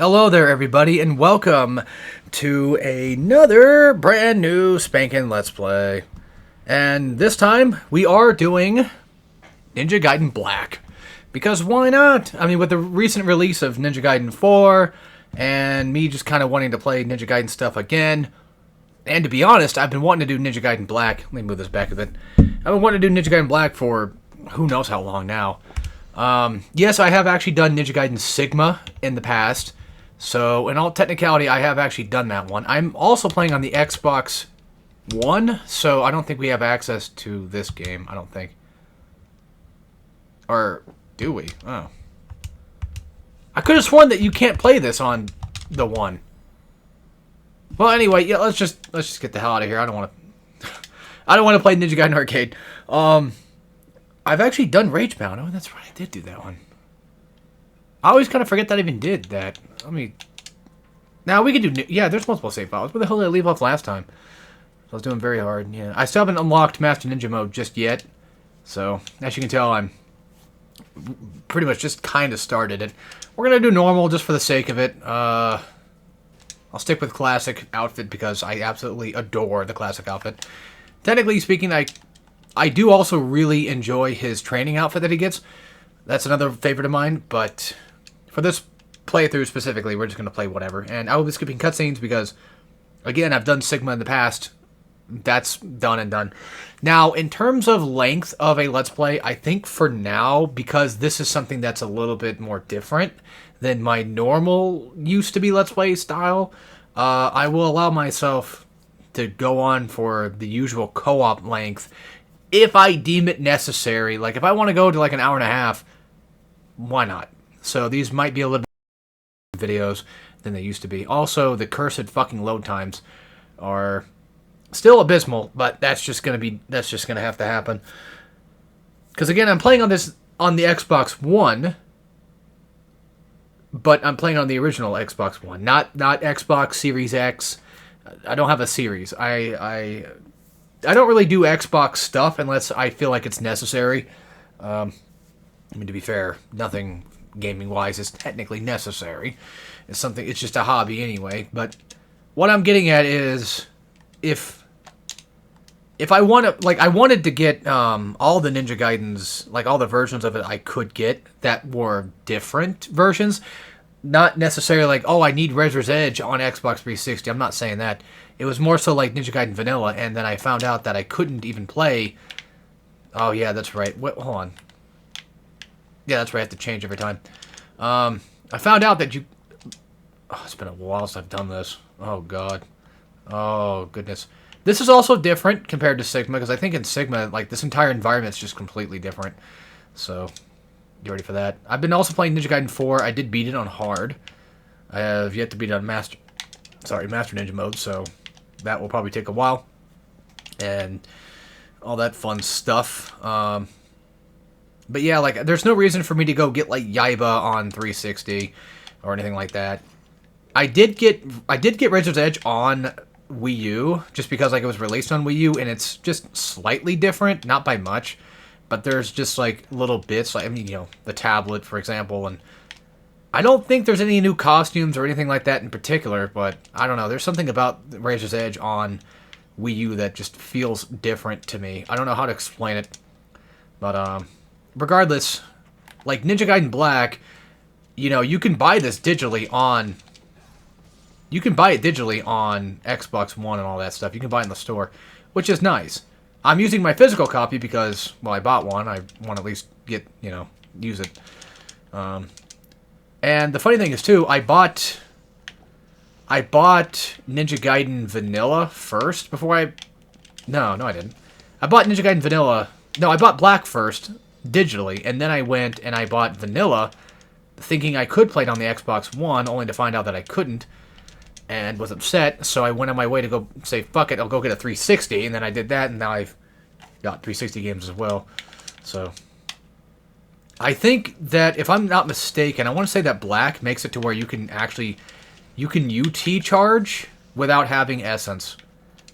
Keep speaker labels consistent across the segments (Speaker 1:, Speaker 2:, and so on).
Speaker 1: Hello there, everybody, and welcome to another brand new spanking Let's Play. And this time, we are doing Ninja Gaiden Black. Because why not? I mean, with the recent release of Ninja Gaiden 4, and me just kind of wanting to play Ninja Gaiden stuff again, and to be honest, I've been wanting to do Ninja Gaiden Black. Let me move this back a bit. I've been wanting to do Ninja Gaiden Black for who knows how long now. Yes, I have actually done Ninja Gaiden Sigma in the past. So, in all technicality, I have actually done that one. I'm also playing on the Xbox One, so I don't think we have access to this game. I don't think. Or do we? Oh. I could have sworn that you can't play this on the One. Well, anyway, yeah, let's just get the hell out of here. I don't want to. I don't want to play Ninja Gaiden Arcade. I've actually done Ragebound. Oh, that's right, I did do that one. I always kind of forget that I even did that. I mean, now we can do. Yeah, there's multiple save files. Where the hell did I leave off last time? I was doing very hard. Yeah, I still haven't unlocked Master Ninja mode just yet. So as you can tell, I'm pretty much just kind of started it. We're gonna do normal just for the sake of it. I'll stick with classic outfit because I absolutely adore the classic outfit. Technically speaking, I do also really enjoy his training outfit that he gets. That's another favorite of mine, but for this playthrough specifically, we're just going to play whatever. And I will be skipping cutscenes because, again, I've done Sigma in the past. That's done and done. Now, in terms of length of a Let's Play, I think for now, because this is something that's a little bit more different than my normal used to be Let's Play style, I will allow myself to go on for the usual co-op length if I deem it necessary. Like, if I want to go to like an hour and a half, why not? So these might be a little bit videos than they used to be. Also, the cursed fucking load times are still abysmal, but that's just gonna have to happen. Because again, I'm playing on this on the Xbox One, but I'm playing on the original Xbox One, not Xbox Series X. I don't have a Series. I don't really do Xbox stuff unless I feel like it's necessary. I mean, to be fair, nothing gaming-wise is technically necessary. It's just a hobby anyway. But what I'm getting at is, if I want to, like, I wanted to get all the Ninja Gaidens, like all the versions of it I could get that were different versions. Not necessarily like, oh, I need Razor's Edge on Xbox 360. I'm not saying that. It was more so like Ninja Gaiden Vanilla, and then I found out that I couldn't even play. Oh yeah, that's right. Wait, hold on. Yeah, that's right. I have to change every time. I found out that you. Oh, it's been a while since I've done this. Oh god. Oh goodness. This is also different compared to Sigma, because I think in Sigma, like, this entire environment's just completely different. So, you ready for that? I've been also playing Ninja Gaiden 4. I did beat it on hard. I have yet to beat it on Master Ninja mode, so that will probably take a while. And all that fun stuff. But yeah, like, there's no reason for me to go get, like, Yaiba on 360 or anything like that. I did get Razor's Edge on Wii U, just because, like, it was released on Wii U, and it's just slightly different, not by much, but there's just, like, little bits, like, I mean, you know, the tablet, for example, and I don't think there's any new costumes or anything like that in particular, but I don't know, there's something about Razor's Edge on Wii U that just feels different to me. I don't know how to explain it, but, regardless, like, Ninja Gaiden Black, you know, you can buy this digitally on... You can buy it digitally on Xbox One and all that stuff. You can buy it in the store, which is nice. I'm using my physical copy because, well, I bought one. I want to at least get, you know, use it. And the funny thing is, too, I bought Ninja Gaiden Vanilla first before I... No, I didn't. I bought Ninja Gaiden Vanilla... No, I bought Black first, digitally, and then I went and I bought Vanilla, thinking I could play it on the Xbox One, only to find out that I couldn't. And was upset, so I went on my way to go say, fuck it, I'll go get a 360, and then I did that, and now I've got 360 games as well. So, I think that, if I'm not mistaken, I want to say that Black makes it to where you can actually, you can UT charge without having Essence.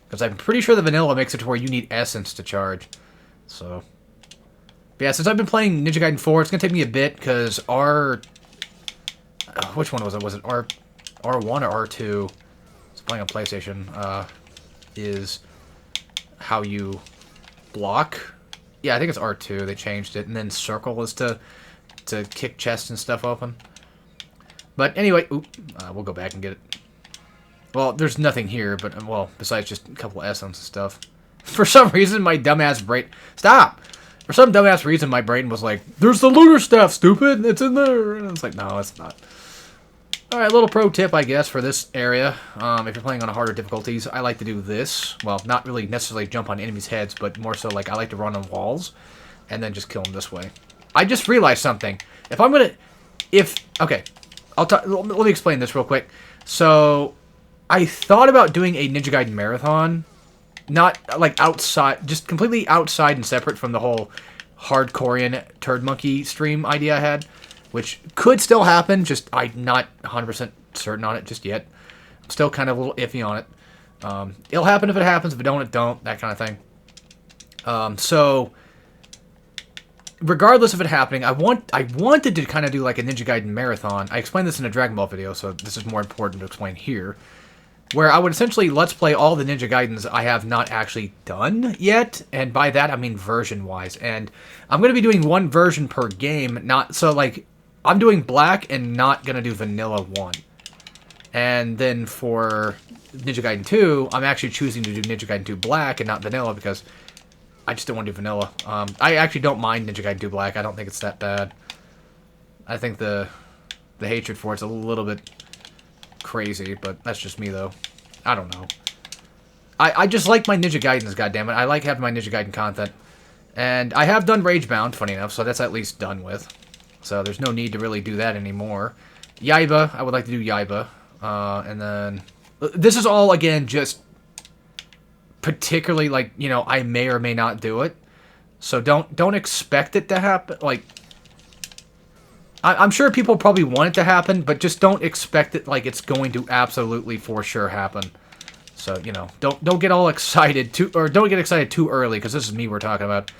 Speaker 1: Because I'm pretty sure the Vanilla makes it to where you need Essence to charge. So, but yeah, since I've been playing Ninja Gaiden 4, it's going to take me a bit, because our which one was it? Was it R1 or R2? It's playing on PlayStation. Is how you block. Yeah, I think it's R2. They changed it, and then circle is to kick chests and stuff open. But anyway, we'll go back and get it. Well, there's nothing here, but, well, besides just a couple of essence and stuff. For some reason, my dumbass brain... Stop! For some dumbass reason, my brain was like, there's the lunar staff, stupid! It's in there! And it's like, no, it's not. Alright, little pro tip, I guess, for this area. If you're playing on harder difficulties, I like to do this. Well, not really necessarily jump on enemies' heads, but more so, like, I like to run on walls, and then just kill them this way. I just realized something. If I'm gonna... Okay. Let me explain this real quick. So, I thought about doing a Ninja Gaiden marathon. Not, like, outside, just completely outside and separate from the whole hardcorean Turd Monkey stream idea I had. Which could still happen, just I'm not 100% certain on it just yet. I'm still kind of a little iffy on it. It'll happen if it happens, if it don't, it don't, that kind of thing. So... regardless of it happening, I wanted to kind of do like a Ninja Gaiden marathon. I explained this in a Dragon Ball video, so this is more important to explain here. Where I would essentially let's play all the Ninja Gaidens I have not actually done yet, and by that I mean version-wise. And I'm going to be doing one version per game, not so like I'm doing Black and not going to do Vanilla 1. And then for Ninja Gaiden 2, I'm actually choosing to do Ninja Gaiden 2 Black and not Vanilla because I just don't want to do Vanilla. I actually don't mind Ninja Gaiden 2 Black. I don't think it's that bad. I think the hatred for it's a little bit crazy, but that's just me, though. I don't know. I just like my Ninja Gaidens, goddammit. I like having my Ninja Gaiden content. And I have done Ragebound, funny enough, so that's at least done with. So there's no need to really do that anymore. Yaiba, I would like to do Yaiba. And then... this is all, again, just... particularly, like, you know, I may or may not do it. So don't expect it to happen. Like, I'm sure people probably want it to happen, but just don't expect it like it's going to absolutely for sure happen. So, you know, don't get all excited don't get excited too early, because this is me we're talking about.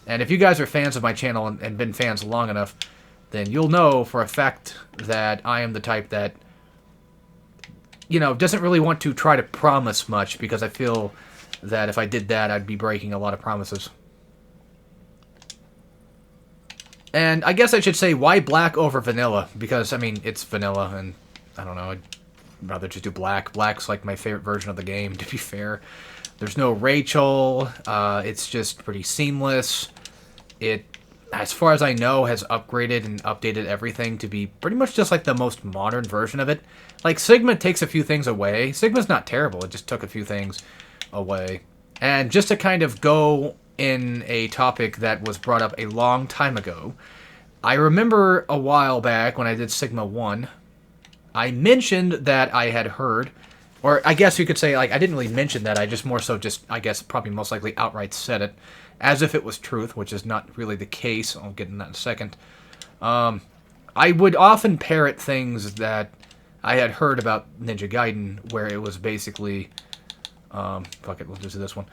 Speaker 1: And if you guys are fans of my channel and been fans long enough, then you'll know for a fact that I am the type that, you know, doesn't really want to try to promise much, because I feel that if I did that, I'd be breaking a lot of promises. And I guess I should say, why Black over Vanilla? Because, I mean, it's Vanilla, and I don't know, I'd rather just do Black. Black's like my favorite version of the game, to be fair. There's no Rachel, it's just pretty seamless. It, as far as I know, has upgraded and updated everything to be pretty much just like the most modern version of it. Like, Sigma takes a few things away. Sigma's not terrible, it just took a few things away. And just to kind of go in a topic that was brought up a long time ago, I remember a while back when I did Sigma 1, I mentioned that I had heard, or I guess you could say, like, I didn't really mention that, I just more so just, I guess, probably most likely outright said it, as if it was truth, which is not really the case. I'll get into that in a second. I would often parrot things that I had heard about Ninja Gaiden, where it was basically... fuck it, we'll just do this one.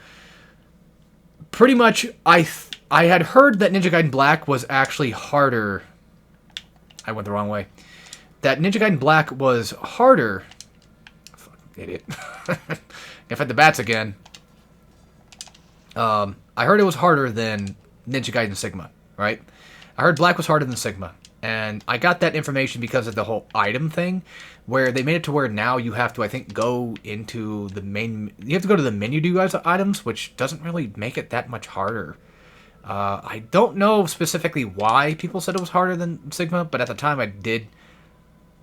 Speaker 1: Pretty much, I had heard that Ninja Gaiden Black was actually harder. I went the wrong way. That Ninja Gaiden Black was harder. Fuck, idiot. If I had the bats again. I heard it was harder than Ninja Gaiden Sigma, right? I heard Black was harder than Sigma. And I got that information because of the whole item thing, where they made it to where now you have to, I think, go into the main... you have to go to the menu to use items, which doesn't really make it that much harder. I don't know specifically why people said it was harder than Sigma, but at the time I did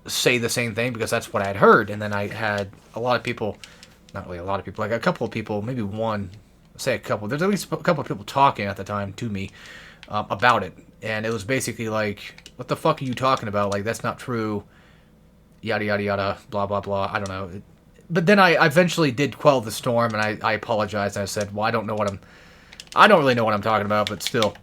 Speaker 1: say the same thing because that's what I had heard. And then I had a lot of people... not really a lot of people, like a couple of people, maybe one... say a couple... there's at least a couple of people talking at the time to me about it. And it was basically like, what the fuck are you talking about? Like, that's not true. Yada, yada, yada, blah, blah, blah. I don't know. But then I eventually did quell the storm, and I apologized, and I said, well, I don't really know what I'm talking about, but still.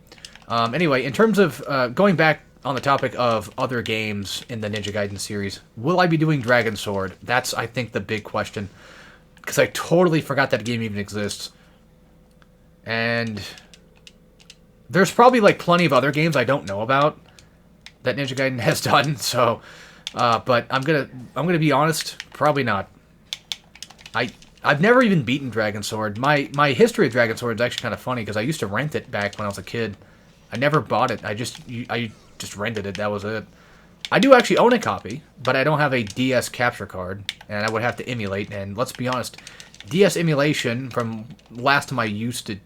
Speaker 1: Anyway, in terms of going back on the topic of other games in the Ninja Gaiden series, will I be doing Dragon Sword? That's, I think, the big question. Because I totally forgot that game even exists. And... there's probably, like, plenty of other games I don't know about that Ninja Gaiden has done, so But I'm gonna be honest, probably not. I've never even beaten Dragon Sword. My history of Dragon Sword is actually kind of funny because I used to rent it back when I was a kid. I never bought it. I just rented it. That was it. I do actually own a copy, but I don't have a DS capture card, and I would have to emulate. And let's be honest, DS emulation from last time I used to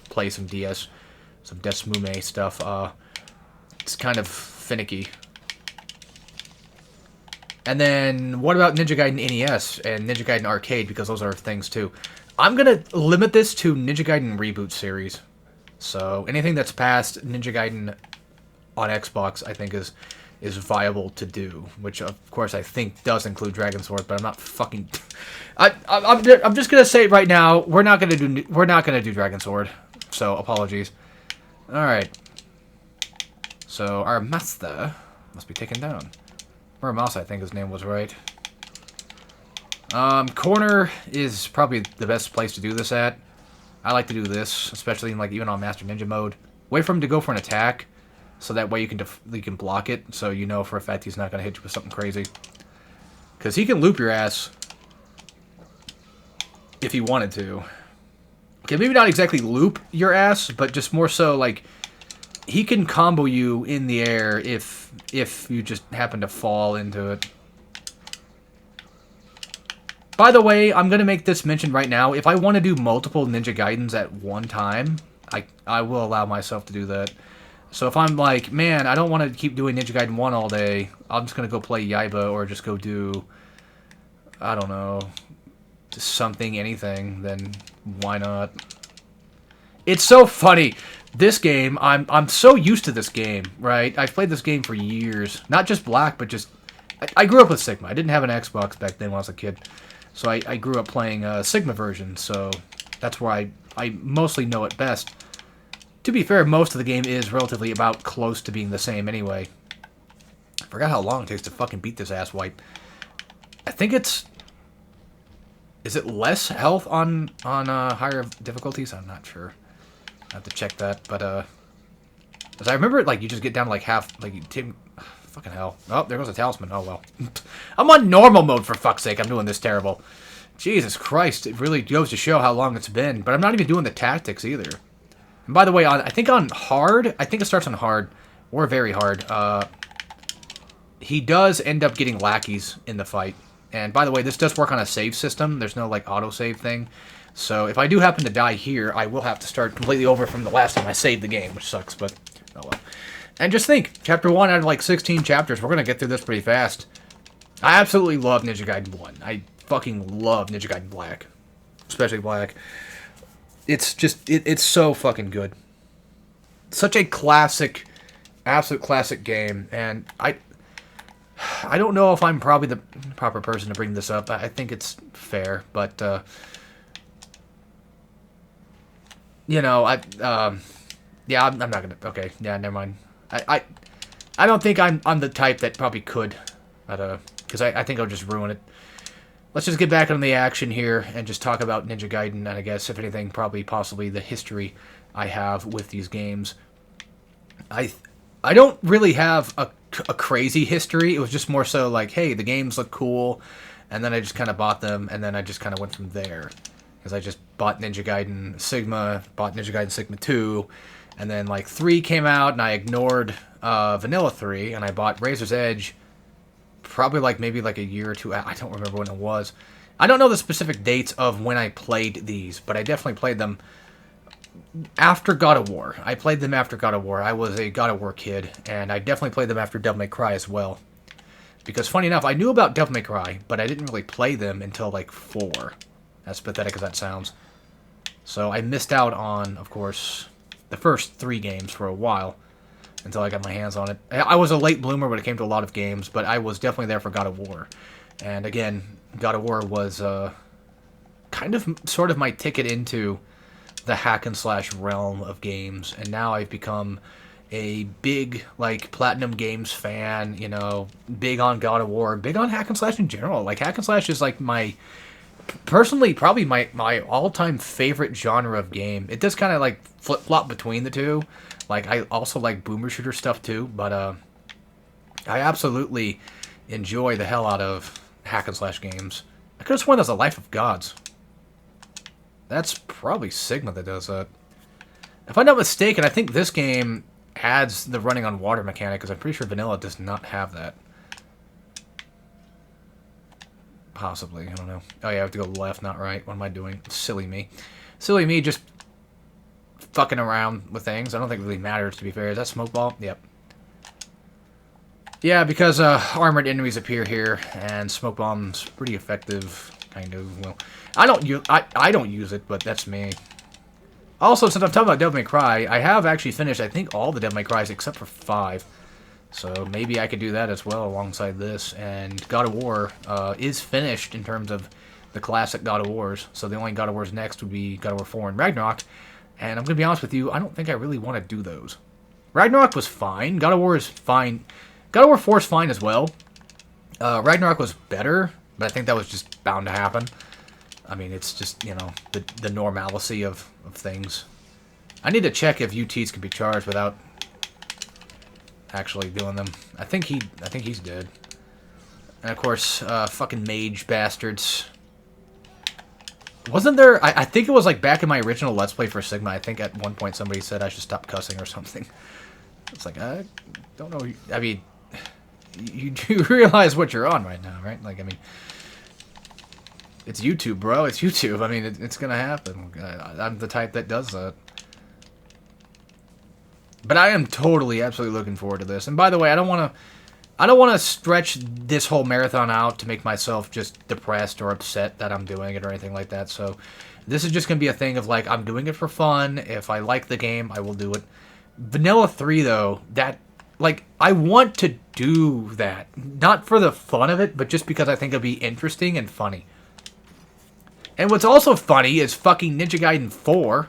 Speaker 1: play some DS, some Desmume stuff, it's kind of finicky. And then, what about Ninja Gaiden NES and Ninja Gaiden Arcade, because those are things too. I'm going to limit this to Ninja Gaiden Reboot series. So, anything that's past Ninja Gaiden on Xbox, I think is viable to do. Which, of course, I think does include Dragon Sword, but I'm not fucking... I'm just going to say it right now, we're not going to do Dragon Sword. So, apologies. Alright. So, our master must be taken down. Mouse, I think his name was right. Corner is probably the best place to do this at. I like to do this, especially in, like, even on Master Ninja mode. Wait for him to go for an attack, so that way you can block it, so you know for a fact he's not going to hit you with something crazy. Because he can loop your ass if he wanted to. Okay, maybe not exactly loop your ass, but just more so, like, he can combo you in the air if you just happen to fall into it. By the way, I'm going to make this mention right now. If I want to do multiple Ninja Gaidens at one time, I will allow myself to do that. So if I'm like, man, I don't want to keep doing Ninja Gaiden 1 all day, I'm just going to go play Yaiba or just go do, I don't know, just something, anything, then why not? It's so funny. This game, I'm so used to this game, right? I've played this game for years. Not just Black, but just... I grew up with Sigma. I didn't have an Xbox back then when I was a kid. So I grew up playing Sigma version, so that's where I mostly know it best. To be fair, most of the game is relatively about close to being the same anyway. I forgot how long it takes to fucking beat this asswipe. I think it's... Is it less health on higher difficulties? I'm not sure. I have to check that, but, as I remember it, like, you just get down to, like, half, like, you take, fucking hell. Oh, there goes a talisman. Oh, well. I'm on normal mode, for fuck's sake. I'm doing this terrible. Jesus Christ, it really goes to show how long it's been, but I'm not even doing the tactics, either. And by the way, I think on hard, I think it starts on hard, or very hard, he does end up getting lackeys in the fight. And by the way, this does work on a save system. There's no, like, autosave thing. So if I do happen to die here, I will have to start completely over from the last time I saved the game, which sucks, but oh well. And just think, Chapter 1 out of like 16 chapters, we're going to get through this pretty fast. I absolutely love Ninja Gaiden 1. I fucking love Ninja Gaiden Black. Especially Black. It's just, it's so fucking good. Such a classic, absolute classic game, and I don't know if I'm probably the proper person to bring this up. I think it's fair, but, you know, yeah, I'm not gonna, okay, yeah, never mind. I don't think I'm the type that probably could, but, because I think I'll just ruin it. Let's just get back on the action here and just talk about Ninja Gaiden, and I guess, if anything, probably possibly the history I have with these games. I don't really have a crazy history. It was just more so like, hey, the games look cool, and then I just kind of bought them, and then I just kind of went from there. Because I just bought Ninja Gaiden Sigma, bought Ninja Gaiden Sigma 2, and then like 3 came out, and I ignored Vanilla 3, and I bought Razor's Edge probably like maybe like a year or two out. I don't remember when it was. I don't know the specific dates of when I played these, but I definitely played them after God of War. I played them after God of War. I was a God of War kid, and I definitely played them after Devil May Cry as well. Because funny enough, I knew about Devil May Cry, but I didn't really play them until like 4. As pathetic as that sounds. So I missed out on, of course, the first 3 games for a while until I got my hands on it. I was a late bloomer when it came to a lot of games, but I was definitely there for God of War. And again, God of War was kind of sort of my ticket into the hack and slash realm of games, and now I've become a big, like, Platinum Games fan, you know, big on God of War, big on hack and slash in general. Like, hack and slash is like my... Personally, probably my all-time favorite genre of game. It does kind of, like, flip-flop between the two. Like, I also like boomer shooter stuff, too. But, I absolutely enjoy the hell out of hack and slash games. I could have sworn that's a Life of Gods. That's probably Sigma that does that. If I'm not mistaken, I think this game adds the running on water mechanic, because I'm pretty sure vanilla does not have that. Possibly, I don't know. Oh yeah, I have to go left, not right. What am I doing? Silly me. Silly me just fucking around with things. I don't think it really matters, to be fair. Is that smoke ball? Yep. Yeah, because armored enemies appear here, and smoke bomb's pretty effective, kind of. Well, I don't use it, but that's me. Also, since I'm talking about Devil May Cry, I have actually finished, I think, all the Devil May Crys except for 5. So maybe I could do that as well alongside this. And God of War is finished in terms of the classic God of Wars. So the only God of Wars next would be God of War 4 and Ragnarok. And I'm going to be honest with you, I don't think I really want to do those. Ragnarok was fine. God of War is fine. God of War 4 is fine as well. Ragnarok was better, but I think that was just bound to happen. I mean, it's just, you know, the normalcy of things. I need to check if UTs can be charged without actually doing them. I think he's dead. And of course, fucking mage bastards. Wasn't there... I think it was like back in my original Let's Play for Sigma, I think at one point somebody said I should stop cussing or something. It's like, I don't know... I mean, you do realize what you're on right now, right? Like, I mean... It's YouTube, bro. It's YouTube. I mean, it's gonna happen. I'm the type that does that. But I am totally, absolutely looking forward to this. And by the way, I don't want to stretch this whole marathon out to make myself just depressed or upset that I'm doing it or anything like that. So this is just gonna be a thing of like, I'm doing it for fun. If I like the game, I will do it. Vanilla 3 though, that like I want to do that, not for the fun of it, but just because I think it'll be interesting and funny. And what's also funny is fucking Ninja Gaiden 4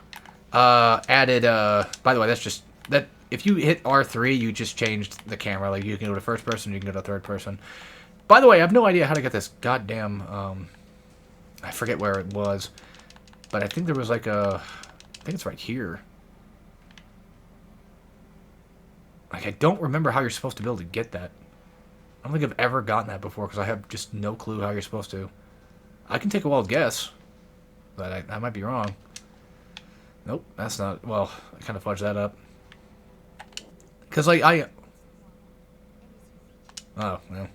Speaker 1: added, by the way, that's just, that if you hit R3, you just changed the camera. Like, you can go to first person, you can go to third person. By the way, I have no idea how to get this goddamn, I forget where it was. But I think there was like a, I think it's right here. Like, I don't remember how you're supposed to be able to get that. I don't think I've ever gotten that before, because I have just no clue how you're supposed to. I can take a wild guess. But I might be wrong. Nope, that's not... Well, I kind of fudged that up. Because, like, oh, well.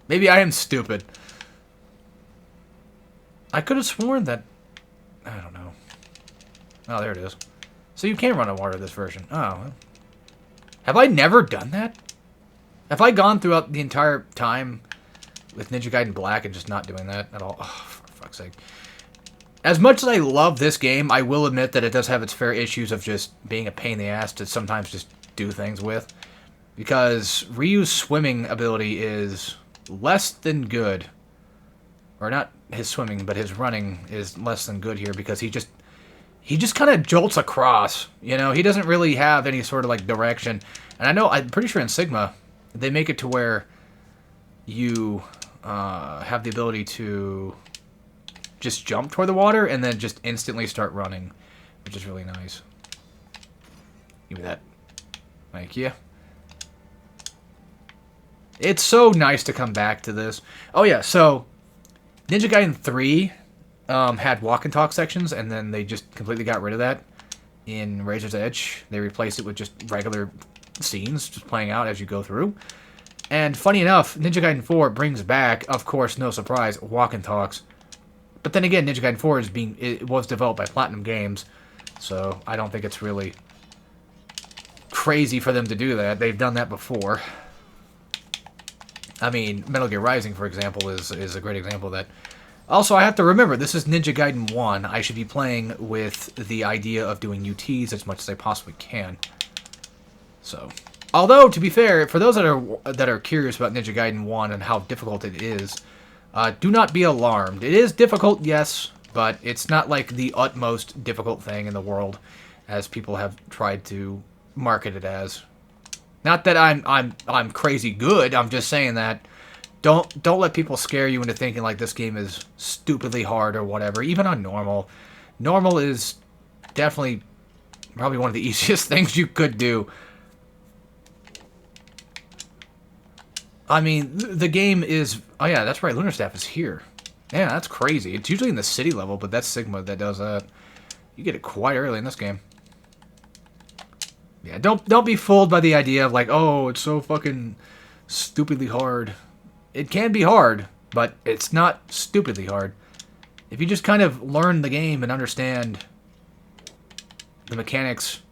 Speaker 1: Maybe I am stupid. I could have sworn that... I don't know. Oh, there it is. So you can run on water this version. Oh, well. Have I never done that? Have I gone throughout the entire time... with Ninja Gaiden Black and just not doing that at all? Oh, for fuck's sake. As much as I love this game, I will admit that it does have its fair issues of just being a pain in the ass to sometimes just do things with. Because Ryu's swimming ability is less than good. Or not his swimming, but his running is less than good here because he just kind of jolts across. You know, he doesn't really have any sort of like direction. And I know, I'm pretty sure in Sigma, they make it to where you have the ability to just jump toward the water and then just instantly start running, which is really nice. Give me that. Thank you. It's so nice to come back to this. Oh yeah, so Ninja Gaiden 3 had walk and talk sections, and then they just completely got rid of that in Razor's Edge. They replaced it with just regular scenes just playing out as you go through. And funny enough, Ninja Gaiden 4 brings back, of course, no surprise, walk and talks. But then again, Ninja Gaiden 4 it was developed by Platinum Games, so I don't think it's really crazy for them to do that. They've done that before. I mean, Metal Gear Rising, for example, is a great example of that. Also, I have to remember, this is Ninja Gaiden 1. I should be playing with the idea of doing UTs as much as I possibly can. So... Although, to be fair, for those that are curious about Ninja Gaiden 1 and how difficult it is, do not be alarmed. It is difficult, yes, but it's not like the utmost difficult thing in the world, as people have tried to market it as. Not that I'm crazy good. I'm just saying that don't let people scare you into thinking like this game is stupidly hard or whatever. Even on normal, normal is definitely probably one of the easiest things you could do. I mean, the game is... Oh, yeah, that's right. Lunar Staff is here. Yeah, that's crazy. It's usually in the city level, but that's Sigma that does that. You get it quite early in this game. Yeah, don't be fooled by the idea of, like, oh, it's so fucking stupidly hard. It can be hard, but it's not stupidly hard. If you just kind of learn the game and understand the mechanics,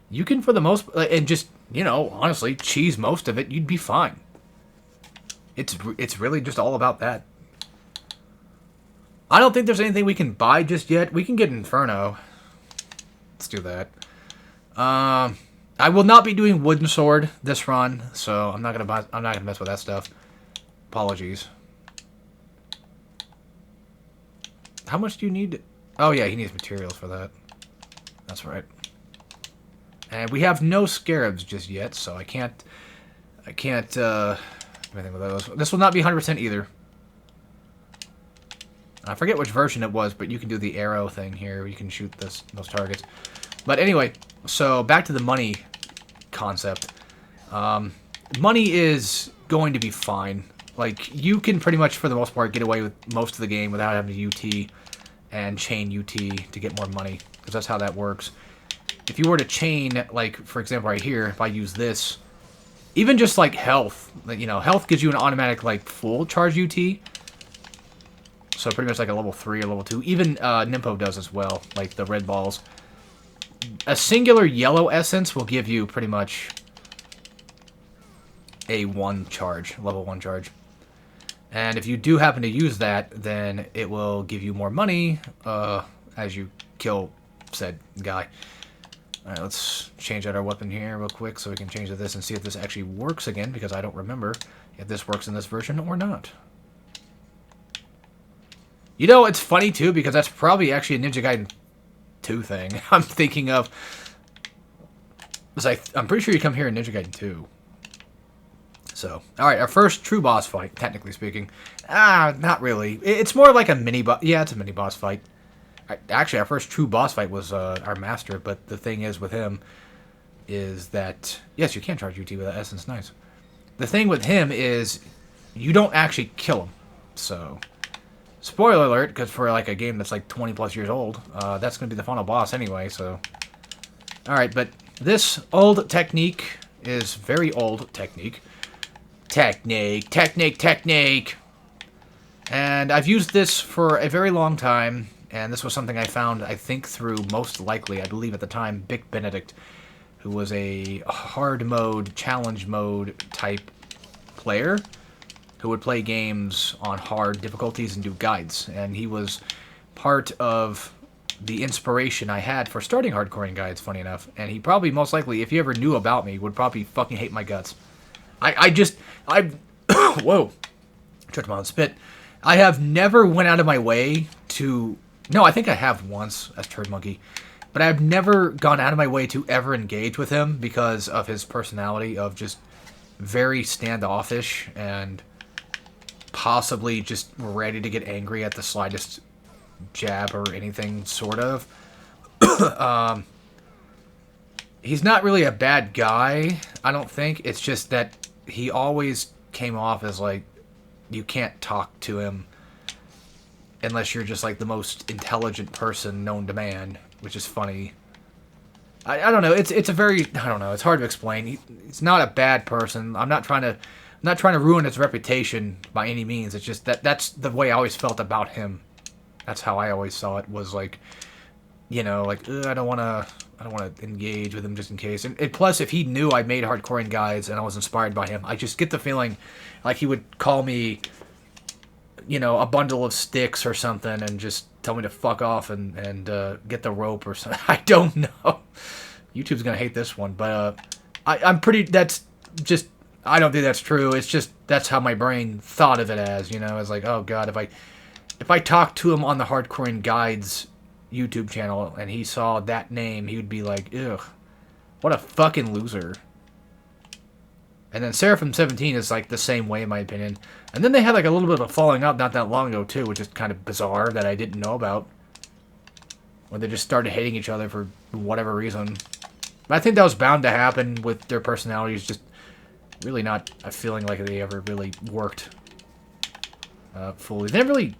Speaker 1: you can, for the most... And just, you know, honestly, cheese most of it, you'd be fine. It's really just all about that. I don't think there's anything we can buy just yet. We can get Inferno. Let's do that. I will not be doing Wooden Sword this run, so I'm not gonna mess with that stuff. Apologies. How much do you need? Oh yeah, he needs materials for that. That's right. And we have no scarabs just yet, so I can't do anything with those. This will not be 100% either. I forget which version it was, but you can do the arrow thing here. You can shoot those targets. But anyway, so back to the money concept. Money is going to be fine. Like, you can pretty much, for the most part, get away with most of the game without having to UT and chain UT to get more money, because that's how that works. If you were to chain, like, for example, right here, if I use this, even just, like, health, you know, health gives you an automatic, like, full charge UT. So pretty much like a level 3 or level 2. Even Nympho does as well, like the red balls. A singular yellow essence will give you pretty much a 1 charge, level 1 charge. And if you do happen to use that, then it will give you more money as you kill said guy. Alright, let's change out our weapon here real quick so we can change to this and see if this actually works again, because I don't remember if this works in this version or not. You know, it's funny, too, because that's probably actually a Ninja Gaiden 2 thing I'm thinking of. I'm pretty sure you come here in Ninja Gaiden 2. So, alright, our first true boss fight, technically speaking. Not really. It's more like a mini-boss. Yeah, it's a mini-boss fight. Actually, our first true boss fight was our master, but the thing is with him is that... Yes, you can charge UT with that essence, nice. The thing with him is you don't actually kill him, so... Spoiler alert, because for like a game that's like 20 plus years old, that's going to be the final boss anyway, so... Alright, but this old technique is very old technique. Technique! And I've used this for a very long time, and this was something I found, I think, through most likely, I believe at the time, Bic Benedict, who was a hard mode, challenge mode type player who would play games on hard difficulties and do guides. And he was part of the inspiration I had for starting hardcoring guides, funny enough. And he probably, most likely, if he ever knew about me, would probably fucking hate my guts. Whoa. Tripped my own spit. I have never went out of my way to... No, I think I have once as Turd Monkey. But I've never gone out of my way to ever engage with him because of his personality of just very standoffish and... possibly just ready to get angry at the slightest jab or anything, sort of. He's not really a bad guy, I don't think. It's just that he always came off as, like, you can't talk to him unless you're just, like, the most intelligent person known to man, which is funny. I don't know. It's a very... I don't know. It's hard to explain. He's not a bad person. I'm not trying to ruin his reputation by any means. It's just that's the way I always felt about him. That's how I always saw it, was like, you know, like, I don't want to engage with him just in case. And plus, if he knew I made hardcoring guides and I was inspired by him, I just get the feeling like he would call me, you know, a bundle of sticks or something and just tell me to fuck off and get the rope or something. I don't know. YouTube's going to hate this one, but I'm pretty... That's just... I don't think that's true. It's just that's how my brain thought of it as, you know. It's like, oh god, if I talked to him on the Hardcoring Guides YouTube channel and he saw that name, he would be like, ugh, what a fucking loser. And then Seraphim 17 is like the same way in my opinion. And then they had like a little bit of a falling out not that long ago too, which is kind of bizarre that I didn't know about. Where they just started hating each other for whatever reason. But I think that was bound to happen with their personalities just really not a feeling like they ever really worked fully. They never really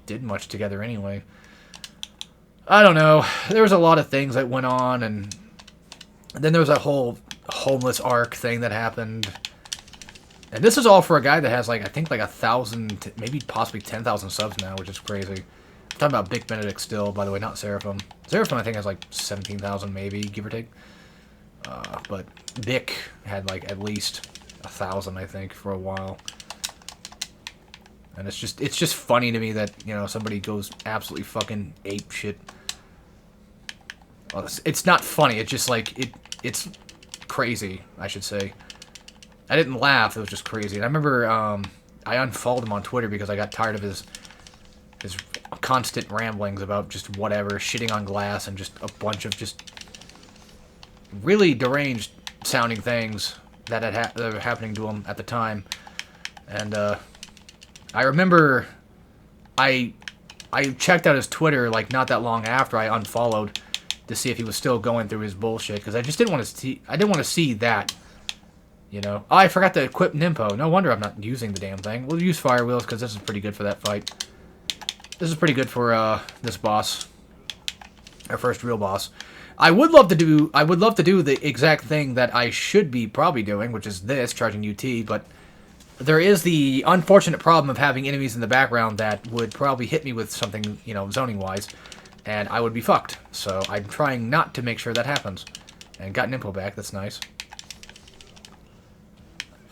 Speaker 1: did much together anyway. I don't know. There was a lot of things that went on, and then there was that whole homeless arc thing that happened. And this is all for a guy that has, like, I think, like 1,000, maybe possibly 10,000 subs now, which is crazy. I'm talking about Big Benedict still, by the way, not Seraphim. Seraphim, I think, has, like, 17,000 maybe, give or take. But Bick had, like, at least 1,000, I think, for a while. And it's just funny to me that, you know, somebody goes absolutely fucking ape shit. Well, it's not funny, it's just, like, it's crazy, I should say. I didn't laugh, it was just crazy. And I remember I unfollowed him on Twitter because I got tired of his constant ramblings about just whatever, shitting on glass and just a bunch of just really deranged sounding things that that were happening to him at the time. And I remember I checked out his Twitter like not that long after I unfollowed to see if he was still going through his bullshit, because I just didn't want to see that. You know? Oh, I forgot to equip Nimpo. No wonder I'm not using the damn thing. We'll use Fire Wheels because this is pretty good for that fight. This is pretty good for this boss. Our first real boss. I would love to do the exact thing that I should be probably doing, which is this, charging UT, but there is the unfortunate problem of having enemies in the background that would probably hit me with something, you know, zoning-wise, and I would be fucked. So I'm trying not to make sure that happens. And got Nimpo back, that's nice.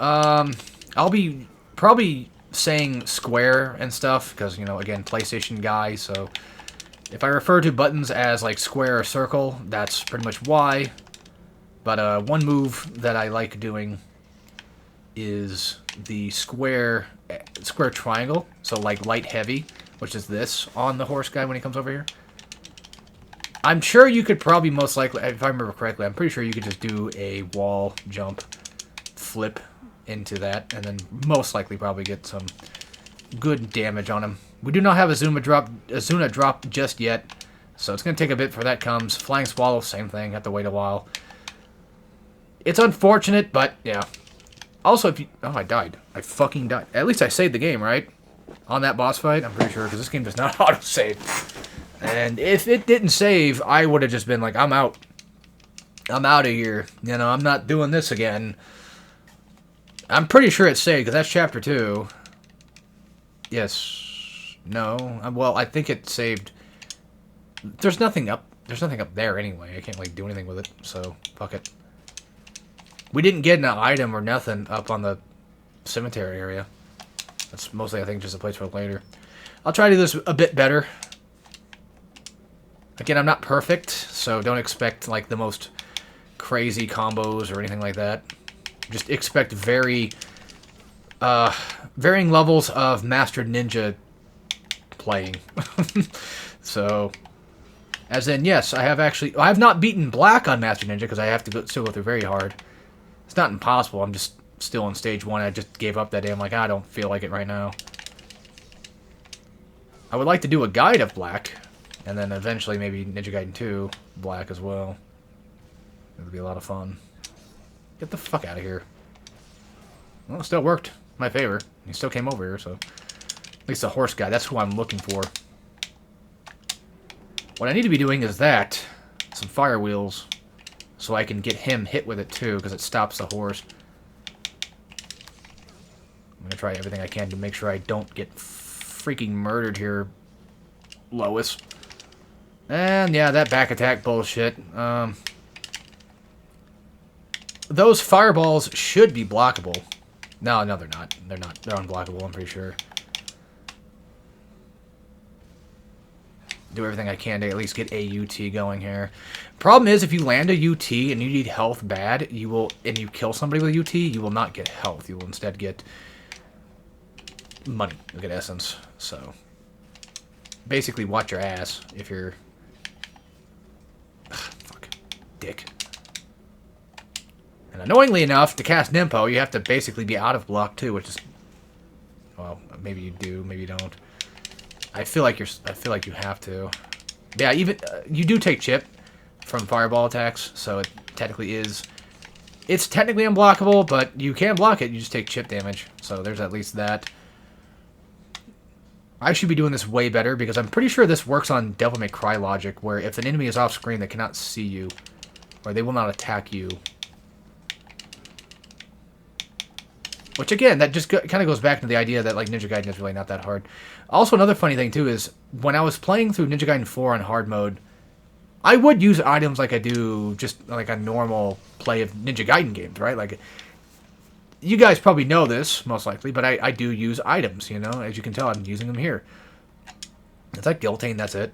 Speaker 1: I'll be probably saying square and stuff, because, you know, again, PlayStation guy, so if I refer to buttons as, like, square or circle, that's pretty much why. But, one move that I like doing is the square triangle, so, like, light heavy, which is this, on the horse guy when he comes over here. I'm sure you could probably most likely, if I remember correctly, I'm pretty sure you could just do a wall jump flip into that, and then most likely probably get some good damage on him. We do not have a Zuna drop just yet, so it's going to take a bit before that comes. Flying Swallow, same thing, have to wait a while. It's unfortunate, but yeah. Also, if you... Oh, I died. I fucking died. At least I saved the game, right? On that boss fight, I'm pretty sure, because this game does not auto-save. And if it didn't save, I would have just been like, I'm out. I'm out of here. You know, I'm not doing this again. I'm pretty sure it's saved, because that's Chapter 2. Yes. No. Well, I think it saved... There's nothing up there anyway. I can't, like, do anything with it, so fuck it. We didn't get an item or nothing up on the cemetery area. That's mostly, I think, just a place for later. I'll try to do this a bit better. Again, I'm not perfect, so don't expect, like, the most crazy combos or anything like that. Just expect varying levels of Master Ninja playing. So, as in, yes, I have not beaten Black on Master Ninja, because I have to still go through very hard. It's not impossible, I'm just still on stage 1. I just gave up that day. I'm like, I don't feel like it right now. I would like to do a guide of Black, and then eventually maybe Ninja Gaiden 2 Black as well. It would be a lot of fun. Get the fuck out of here. Well, it still worked. My favor. He still came over here, so... At least the horse guy. That's who I'm looking for. What I need to be doing is that. Some fire wheels. So I can get him hit with it, too, because it stops the horse. I'm going to try everything I can to make sure I don't get freaking murdered here, Lois. And, yeah, that back attack bullshit. Those fireballs should be blockable. No, they're not. They're not. They're unblockable, I'm pretty sure. Do everything I can to at least get a UT going here. Problem is, if you land a UT and you need health bad, and you kill somebody with a UT, you will not get health. You will instead get money. You'll get essence. So, basically, watch your ass if you're... Ugh, fuck. Dick. And annoyingly enough, to cast Nimpo, you have to basically be out of block too, which is... Well, maybe you do, maybe you don't. I feel like you have to. Yeah, even you do take chip from fireball attacks, so it technically is It's technically unblockable, but you can block it. You just take chip damage. So there's at least that. I should be doing this way better because I'm pretty sure this works on Devil May Cry logic, where if an enemy is off screen, they cannot see you, or they will not attack you. Which again, that just kind of goes back to the idea that like Ninja Gaiden is really not that hard. Also, another funny thing too is when I was playing through Ninja Gaiden 4 on hard mode, I would use items like I do just like a normal play of Ninja Gaiden games, right? Like, you guys probably know this, most likely, but I do use items, you know? As you can tell, I'm using them here. It's like guillotine, that's it.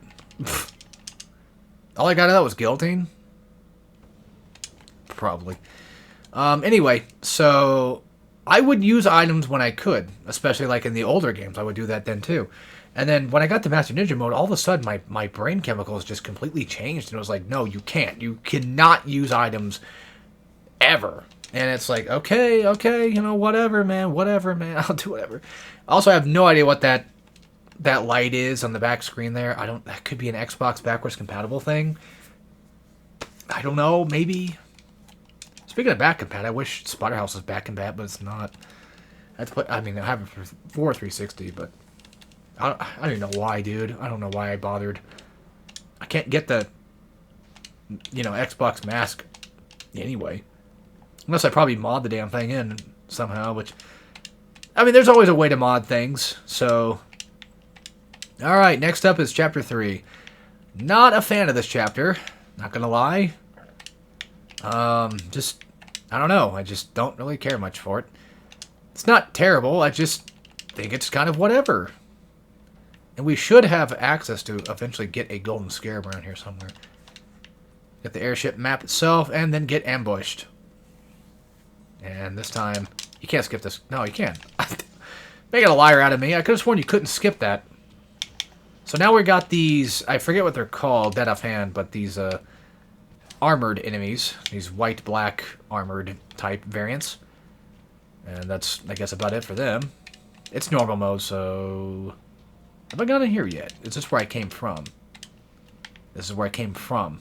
Speaker 1: All I got out of that was guillotine? Probably. Anyway, so I would use items when I could, especially like in the older games. I would do that then too. And then when I got to Master Ninja mode, all of a sudden my brain chemicals just completely changed. And it was like, no, you can't. You cannot use items ever. And it's like, okay, you know, whatever, man. I'll do whatever. Also, I have no idea what that light is on the back screen there. That could be an Xbox backwards compatible thing. I don't know, maybe. Speaking of back compat, I wish Splatterhouse was back compat, but it's not. I mean, I have it for 360, but I don't even know why, dude. I don't know why I bothered. I can't get the, you know, Xbox mask anyway. Unless I probably mod the damn thing in somehow, which, I mean, there's always a way to mod things, so. Alright, next up is Chapter 3. Not a fan of this chapter, not gonna lie. Just, I don't know, I just don't really care much for it. It's not terrible, I just think it's kind of whatever. And we should have access to eventually get a golden scarab around here somewhere. Get the airship map itself, and then get ambushed. And this time, you can't skip this. No, you can. Making a liar out of me. I could have sworn you couldn't skip that. So now we got these, I forget what they're called, dead offhand, but these armored enemies. These white-black armored type variants. And that's, I guess, about it for them. It's normal mode, so... Have I gotten in here yet? Is this where I came from? This is where I came from.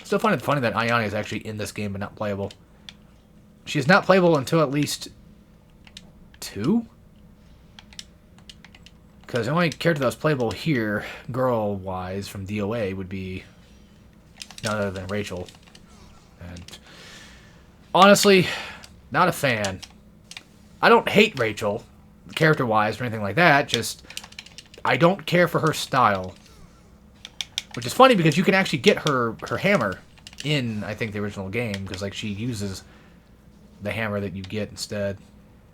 Speaker 1: Still find it funny that Ayane is actually in this game but not playable. She is not playable until at least 2? Because the only character that was playable here, girl-wise, from DOA, would be none other than Rachel. And honestly, not a fan. I don't hate Rachel, character-wise, or anything like that, just I don't care for her style. Which is funny because you can actually get her hammer in, I think, the original game, because like she uses the hammer that you get instead.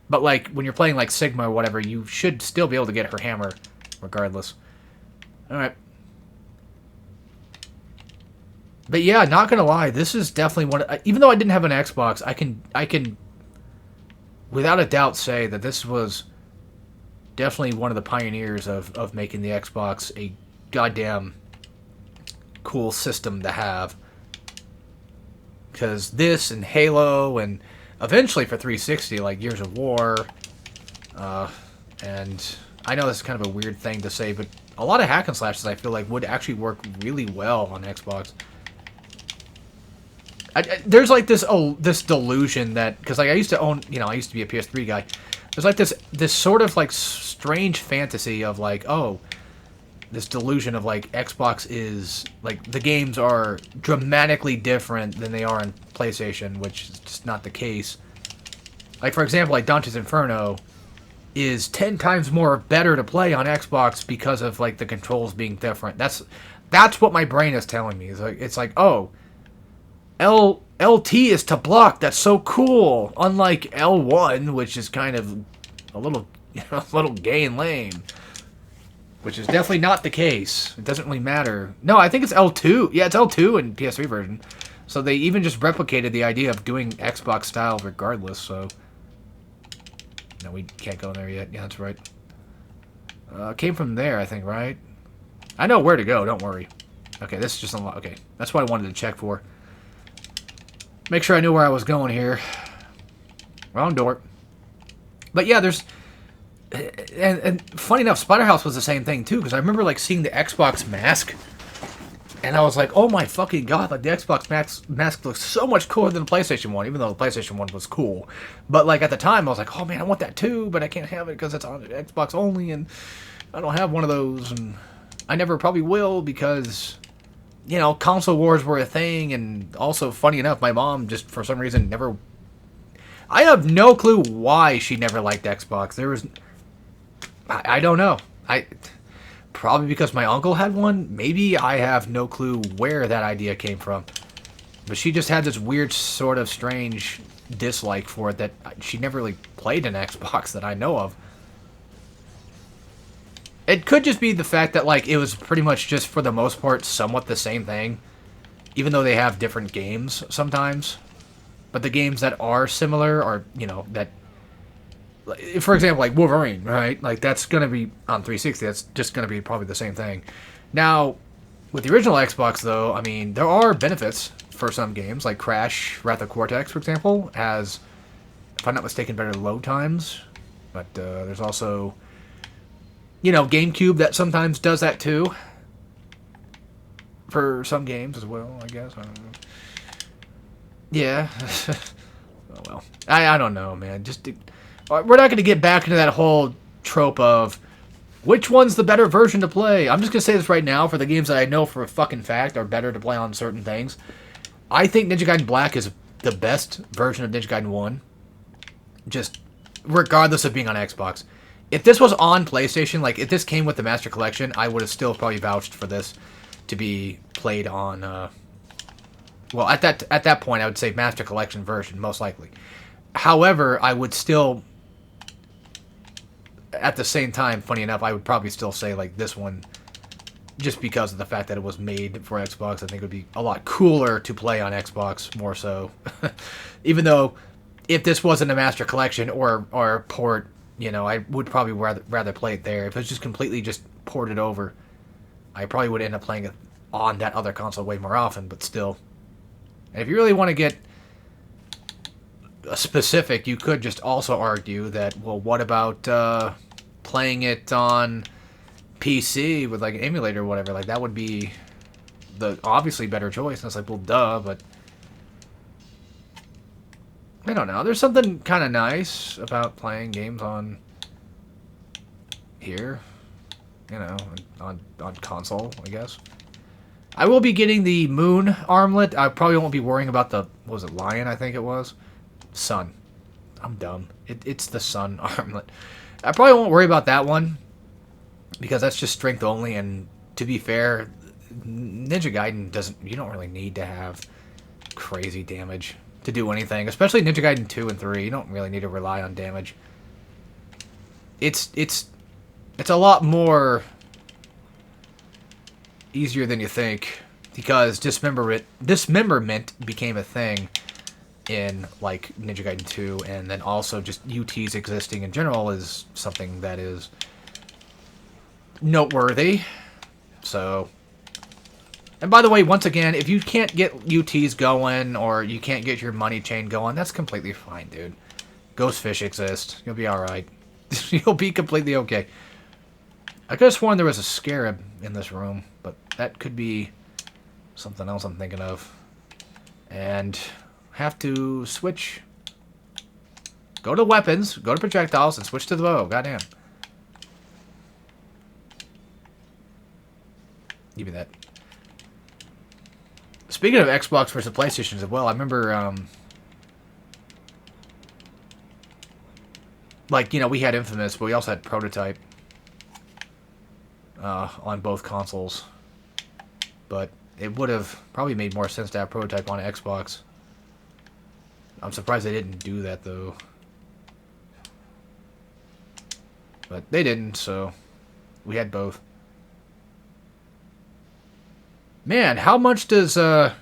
Speaker 1: But like when you're playing like Sigma or whatever, you should still be able to get her hammer regardless. Alright. But yeah, not gonna lie, this is definitely one. Even though I didn't have an Xbox, I can without a doubt say that this was definitely one of the pioneers of making the Xbox a goddamn cool system to have. Because this and Halo and eventually for 360 like Gears of War, and I know this is kind of a weird thing to say, but a lot of hack and slashes I feel like would actually work really well on Xbox. There's like this delusion that, because like I used to own, you know, I used to be a PS3 guy. There's like this sort of like strange fantasy of like, oh, this delusion of like Xbox is like the games are dramatically different than they are on PlayStation, which is just not the case. Like for example, like Dante's Inferno is 10 times more better to play on Xbox because of like the controls being different. That's what my brain is telling me. It's like oh, LT is to block. That's so cool. Unlike L1, which is kind of a little a little gay and lame. Which is definitely not the case. It doesn't really matter. No, I think it's L2. Yeah, it's L2 in PS3 version. So they even just replicated the idea of doing Xbox style regardless, so... No, we can't go there yet. Yeah, that's right. Came from there, I think, right? I know where to go, don't worry. Okay, this is just unlocked. Okay, that's what I wanted to check for. Make sure I knew where I was going here. Wrong door. But yeah, there's... And funny enough, Splatterhouse was the same thing too, because I remember like seeing the Xbox mask And I was like, oh my fucking god, like the Xbox mask looks so much cooler than the PlayStation 1, even though the PlayStation 1 was cool. But like at the time, I was like, oh man, I want that too, but I can't have it because it's on Xbox only, and I don't have one of those, and I never probably will because, you know, console wars were a thing, and also, funny enough, my mom just, for some reason, never... I have no clue why she never liked Xbox. There was... I don't know. Probably because my uncle had one. Maybe. I have no clue where that idea came from. But she just had this weird, sort of strange dislike for it that she never really played an Xbox that I know of. It could just be the fact that, like, it was pretty much just, for the most part, somewhat the same thing. Even though they have different games sometimes. But the games that are similar are, you know, that... For example, like Wolverine, right? Like, that's going to be on 360. That's just going to be probably the same thing. Now, with the original Xbox, though, I mean, there are benefits for some games. Like Crash, Wrath of Cortex, for example, has, if I'm not mistaken, better load times. But there's also, you know, GameCube that sometimes does that, too. For some games as well, I guess. I don't know. Yeah. Oh, well. I don't know, man. Just... We're not going to get back into that whole trope of which one's the better version to play. I'm just going to say this right now for the games that I know for a fucking fact are better to play on certain things. I think Ninja Gaiden Black is the best version of Ninja Gaiden 1. Just regardless of being on Xbox. If this was on PlayStation, like if this came with the Master Collection, I would have still probably vouched for this to be played on... well, at that point, I would say Master Collection version, most likely. However, I would still... At the same time, funny enough, I would probably still say, like, this one, just because of the fact that it was made for Xbox, I think it would be a lot cooler to play on Xbox, more so. Even though, if this wasn't a Master Collection or a port, you know, I would probably rather play it there. If it was just completely just ported over, I probably would end up playing it on that other console way more often, but still. And if you really want to get specific, you could just also argue that, well, what about playing it on PC with like an emulator or whatever? Like, that would be the obviously better choice. And it's like, well, duh, but I don't know. There's something kind of nice about playing games on here, you know, on console, I guess. I will be getting the Moon armlet. I probably won't be worrying about the, what was it, Lion, I think it was? Sun. I'm dumb. It's the Sun armlet. I probably won't worry about that one because that's just strength only, and to be fair, Ninja Gaiden doesn't... You don't really need to have crazy damage to do anything, especially Ninja Gaiden 2 and 3. You don't really need to rely on damage. It's a lot more easier than you think because dismemberment became a thing in, like, Ninja Gaiden 2, and then also just UTs existing in general is something that is noteworthy. So, and by the way, once again, if you can't get UTs going, or you can't get your money chain going, that's completely fine, dude. Ghost fish exist. You'll be alright. You'll be completely okay. I could have sworn there was a scarab in this room, but that could be something else I'm thinking of. And... have to switch. Go to weapons, go to projectiles, and switch to the bow. Goddamn. Give me that. Speaking of Xbox versus PlayStation as well, I remember, like, you know, we had Infamous, but we also had Prototype on both consoles. But it would have probably made more sense to have Prototype on Xbox. I'm surprised they didn't do that, though. But they didn't, so we had both. Man, how much does Turd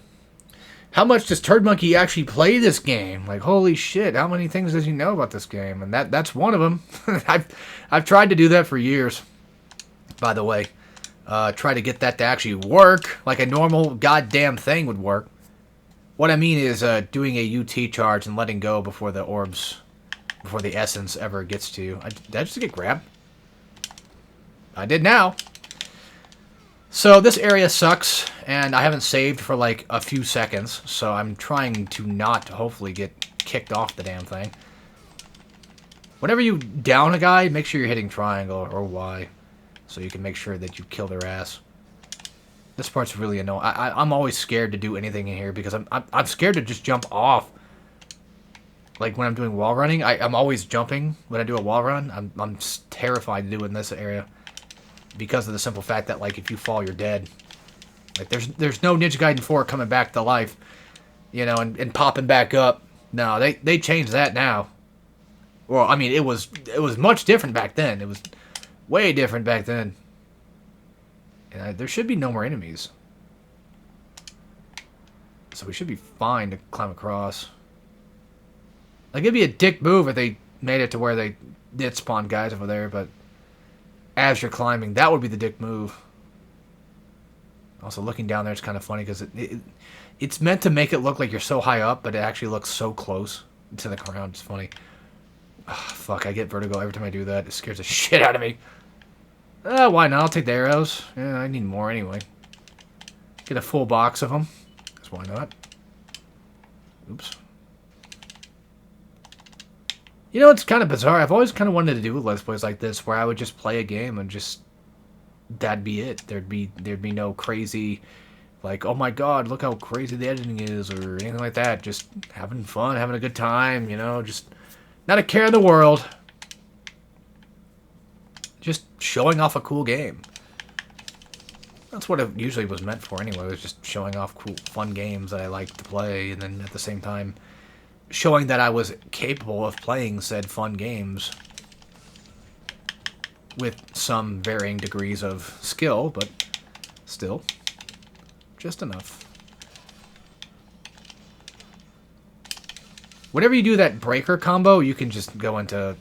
Speaker 1: Monkey actually play this game? Like, holy shit, how many things does he know about this game? And that's one of them. I've tried to do that for years, by the way. Try to get that to actually work like a normal goddamn thing would work. What I mean is doing a UT charge and letting go before the orbs, before the essence ever gets to you. Did I just get grabbed? I did now. So this area sucks, and I haven't saved for like a few seconds, so I'm trying to not hopefully get kicked off the damn thing. Whenever you down a guy, make sure you're hitting triangle or Y, so you can make sure that you kill their ass. This part's really annoying. I'm always scared to do anything in here because I'm scared to just jump off. Like when I'm doing wall running, I'm always jumping when I do a wall run. I'm terrified to do it in this area because of the simple fact that like if you fall, you're dead. Like there's no Ninja Gaiden 4 coming back to life, you know, and popping back up. No, they changed that now. Well, I mean it was much different back then. It was way different back then. And there should be no more enemies. So we should be fine to climb across. Like, it'd be a dick move if they made it to where they did spawn guys over there, but as you're climbing, that would be the dick move. Also, looking down there is kind of funny because it's meant to make it look like you're so high up, but it actually looks so close to the ground. It's funny. Oh, fuck, I get vertigo every time I do that. It scares the shit out of me. Why not? I'll take the arrows. Yeah, I need more anyway. Get a full box of them. Because why not? Oops. You know, it's kind of bizarre. I've always kind of wanted to do Let's Plays like this, where I would just play a game and just... that'd be it. There'd be no crazy... like, oh my god, look how crazy the editing is, or anything like that. Just having fun, having a good time, you know, just... not a care in the world. Just showing off a cool game. That's what it usually was meant for anyway, was just showing off cool, fun games that I like to play, and then at the same time, showing that I was capable of playing said fun games with some varying degrees of skill, but still, just enough. Whenever you do that breaker combo, you can just go into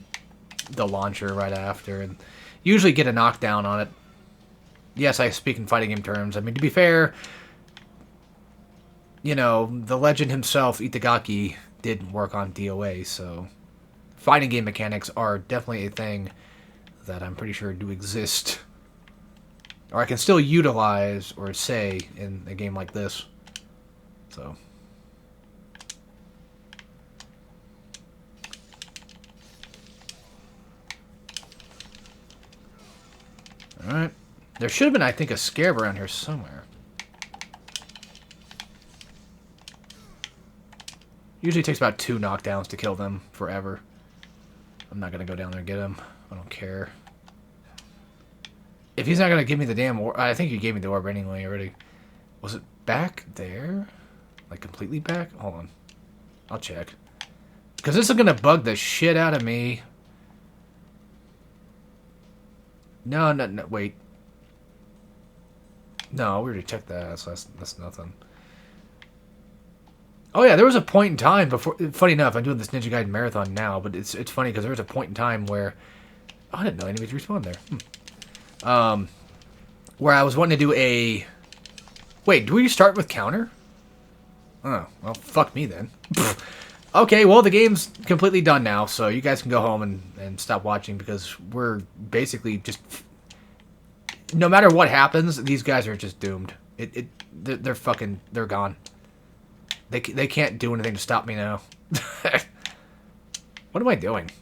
Speaker 1: the launcher right after, and usually get a knockdown on it. Yes, I speak in fighting game terms. I mean, to be fair, you know, the legend himself, Itagaki, did work on DOA, so fighting game mechanics are definitely a thing that I'm pretty sure do exist. Or I can still utilize or say in a game like this. So... alright. There should have been, I think, a scarab around here somewhere. Usually takes about 2 knockdowns to kill them forever. I'm not going to go down there and get him. I don't care. If he's not going to give me the damn orb... I think he gave me the orb anyway already. Was it back there? Like, completely back? Hold on. I'll check. Because this is going to bug the shit out of me. No, wait. No, we already checked that, so that's nothing. Oh yeah, there was a point in time before... funny enough, I'm doing this Ninja Gaiden marathon now, but it's funny because there was a point in time where... oh, I didn't know enemies respawned there. Where I was wanting to do a... wait, do we start with counter? Oh, well, fuck me then. Okay, well, the game's completely done now, so you guys can go home and stop watching because we're basically just... no matter what happens, these guys are just doomed. They're fucking... they're gone. They can't do anything to stop me now. What am I doing?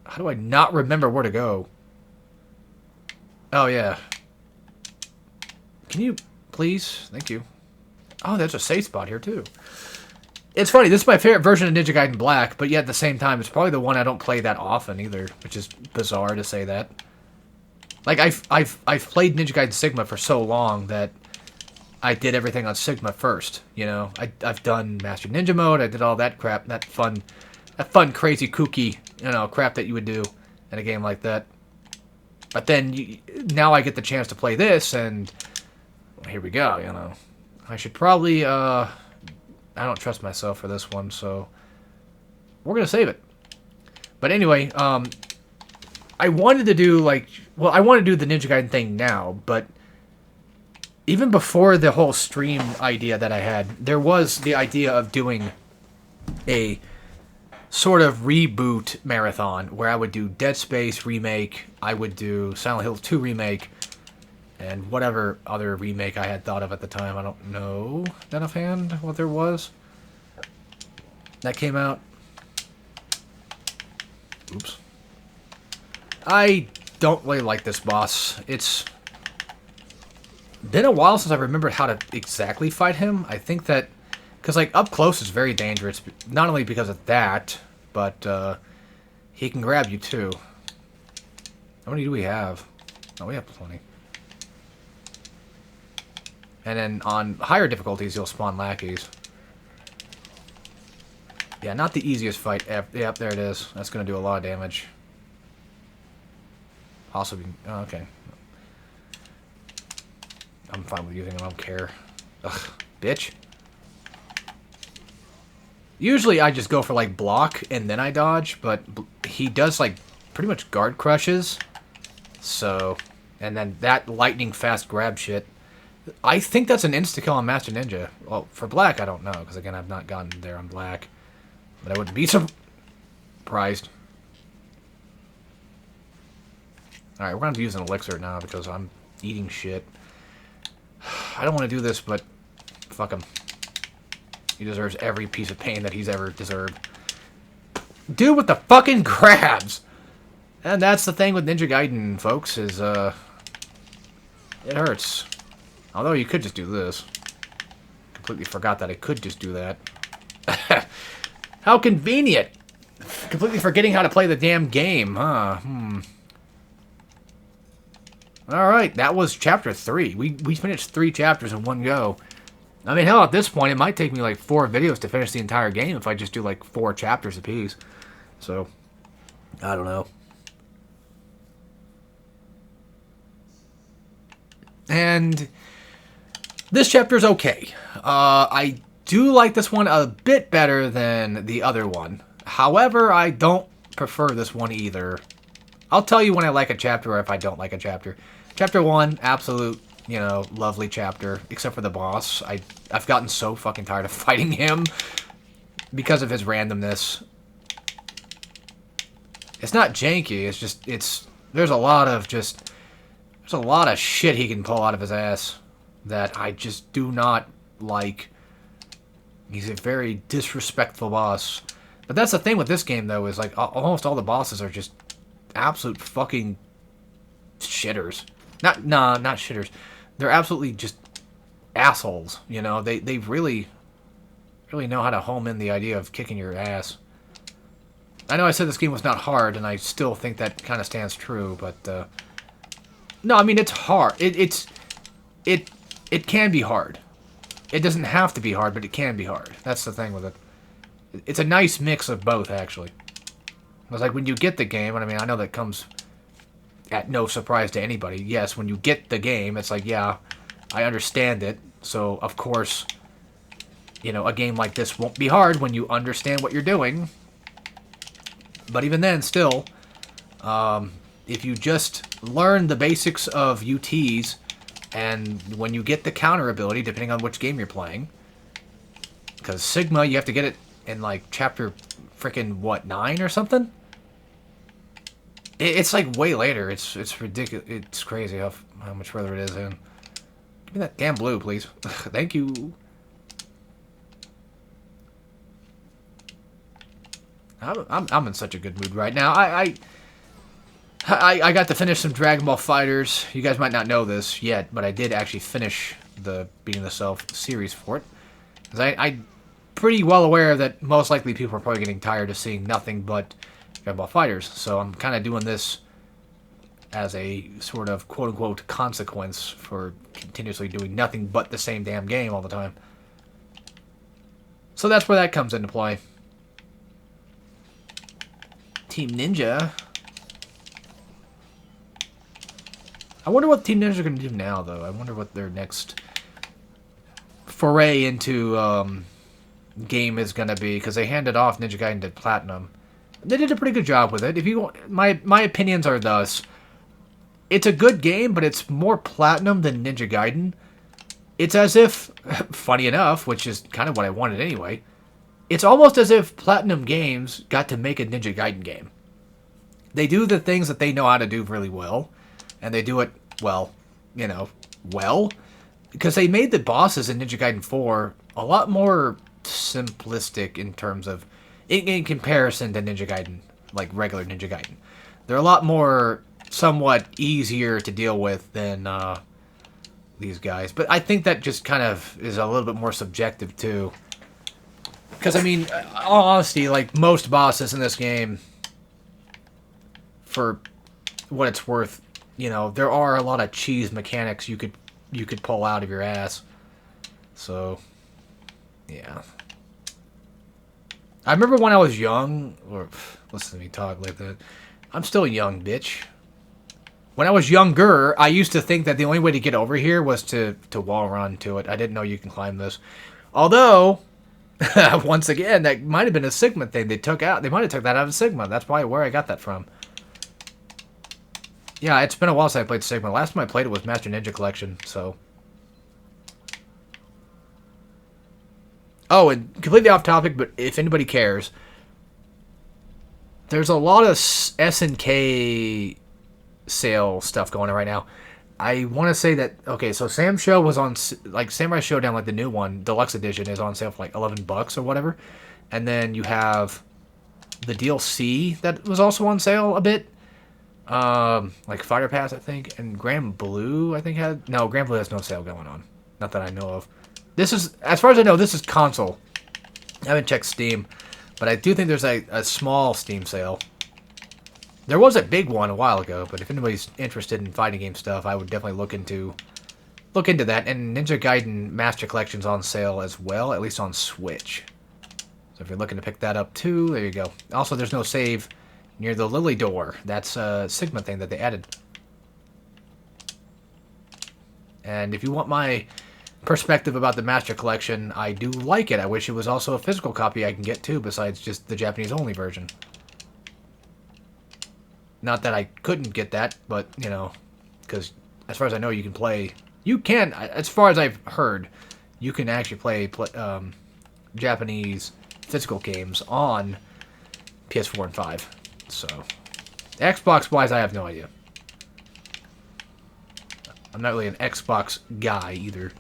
Speaker 1: How do I not remember where to go? Oh, yeah. Can you... please? Thank you. Oh, there's a safe spot here, too. It's funny, this is my favorite version of Ninja Gaiden Black, but yet at the same time, it's probably the one I don't play that often either, which is bizarre to say that. Like, I've played Ninja Gaiden Sigma for so long that I did everything on Sigma first, you know? I've done Master Ninja Mode, I did all that crap, that fun, crazy, kooky, you know, crap that you would do in a game like that. But then, now I get the chance to play this, and well, here we go, you know. I should probably, I don't trust myself for this one, so we're going to save it. But anyway, I wanted to do, like... well, I want to do the Ninja Gaiden thing now, but even before the whole stream idea that I had, there was the idea of doing a sort of reboot marathon where I would do Dead Space Remake, I would do Silent Hill 2 Remake, And whatever other remake I had thought of at the time, I don't know then offhand what there was. That came out. Oops. I don't really like this boss. It's been a while since I remembered how to exactly fight him. I think that... Because, like, up close is very dangerous. Not only because of that, but he can grab you, too. How many do we have? Oh, we have plenty. And then on higher difficulties, you'll spawn lackeys. Yeah, not the easiest fight ever. Yep, there it is. That's going to do a lot of damage. Possibly... Oh, okay. I'm fine with using him. I don't care. Ugh, bitch. Usually I just go for, like, block and then I dodge, but he does, like, pretty much guard crushes. So... And then that lightning fast grab shit. I think that's an insta-kill on Master Ninja. Well, for Black, I don't know, because, again, I've not gotten there on Black. But I wouldn't be surprised. Alright, we're going to use an elixir now, because I'm eating shit. I don't want to do this, but fuck him. He deserves every piece of pain that he's ever deserved. Dude with the fucking crabs! And that's the thing with Ninja Gaiden, folks, is, it hurts. Although you could just do this. Completely forgot that I could just do that. How convenient! Completely forgetting how to play the damn game, huh? Alright, that was chapter 3. We finished 3 chapters in one go. I mean, hell, at this point, it might take me like 4 videos to finish the entire game if I just do like 4 chapters apiece. So, I don't know. And this chapter's okay. I do like this one a bit better than the other one. However, I don't prefer this one either. I'll tell you when I like a chapter or if I don't like a chapter. Chapter 1, absolute, you know, lovely chapter. Except for the boss. I've gotten so fucking tired of fighting him because of his randomness. It's not janky, it's just, there's a lot of shit he can pull out of his ass that I just do not like. He's a very disrespectful boss. But that's the thing with this game, though, is like almost all the bosses are just absolute fucking shitters. Not shitters. They're absolutely just assholes, you know? They really know how to home in the idea of kicking your ass. I know I said this game was not hard, and I still think that kind of stands true, but, no, I mean, it's hard. It can be hard. It doesn't have to be hard, but it can be hard. That's the thing with it. It's a nice mix of both, actually. It's like when you get the game, and I mean, I know that comes at no surprise to anybody. Yes, when you get the game, it's like, yeah, I understand it. So, of course, you know, a game like this won't be hard when you understand what you're doing. But even then, still, if you just learn the basics of UTs, and when you get the counter ability, depending on which game you're playing, because Sigma, you have to get it in, like, chapter frickin' what, 9 or something? It's like way later. It's ridiculous. It's crazy how much further it is in. Give me that damn blue, please. Thank you. I'm in such a good mood right now. I got to finish some Dragon Ball FighterZ. You guys might not know this yet, but I did actually finish the Beating the Self series for it. Because I'm pretty well aware that most likely people are probably getting tired of seeing nothing but Dragon Ball FighterZ. So I'm kind of doing this as a sort of quote-unquote consequence for continuously doing nothing but the same damn game all the time. So that's where that comes into play. Team Ninja. I wonder what Team Ninja are going to do now, though. I wonder what their next foray into game is going to be, because they handed off Ninja Gaiden to Platinum. They did a pretty good job with it. If you want, my opinions are thus: it's a good game, but it's more Platinum than Ninja Gaiden. It's as if, funny enough, which is kind of what I wanted anyway, it's almost as if Platinum Games got to make a Ninja Gaiden game. They do the things that they know how to do really well, and they do it, well, you know, well. Because they made the bosses in Ninja Gaiden 4 a lot more simplistic in terms of, in comparison to Ninja Gaiden, like regular Ninja Gaiden. They're a lot more, somewhat easier to deal with than these guys. But I think that just kind of is a little bit more subjective, too. Because, I mean, all honesty, like, most bosses in this game, for what it's worth, you know, there are a lot of cheese mechanics you could pull out of your ass. So, yeah. I remember when I was young, or listen to me talk like that. I'm still young, bitch. When I was younger, I used to think that the only way to get over here was to wall run to it. I didn't know you can climb this. Although, once again, that might have been a Sigma thing they took out. They might have took that out of Sigma. That's probably where I got that from. Yeah, it's been a while since I played Sigma. Last time I played it was Master Ninja Collection, so. Oh, and completely off topic, but if anybody cares, there's a lot of SNK sale stuff going on right now. I want to say that, okay, so Sam Show was on, like, Samurai Showdown, like the new one, Deluxe Edition, is on sale for like $11 or whatever. And then you have the DLC that was also on sale a bit. Like Fighter Pass, I think, and Grand Blue, I think had, no, Grand Blue has no sale going on. Not that I know of. This is, as far as I know, this is console. I haven't checked Steam, but I do think there's a small Steam sale. There was a big one a while ago, but if anybody's interested in fighting game stuff, I would definitely look into that. And Ninja Gaiden Master Collection's on sale as well, at least on Switch. So if you're looking to pick that up too, there you go. Also, there's no save near the Lily Door. That's a Sigma thing that they added. And if you want my perspective about the Master Collection, I do like it. I wish it was also a physical copy I can get too, besides just the Japanese-only version. Not that I couldn't get that, but, you know, because as far as I know, you can play... You can, as far as I've heard, you can actually play Japanese physical games on PS4 and 5. So, Xbox-wise, I have no idea. I'm not really an Xbox guy, either.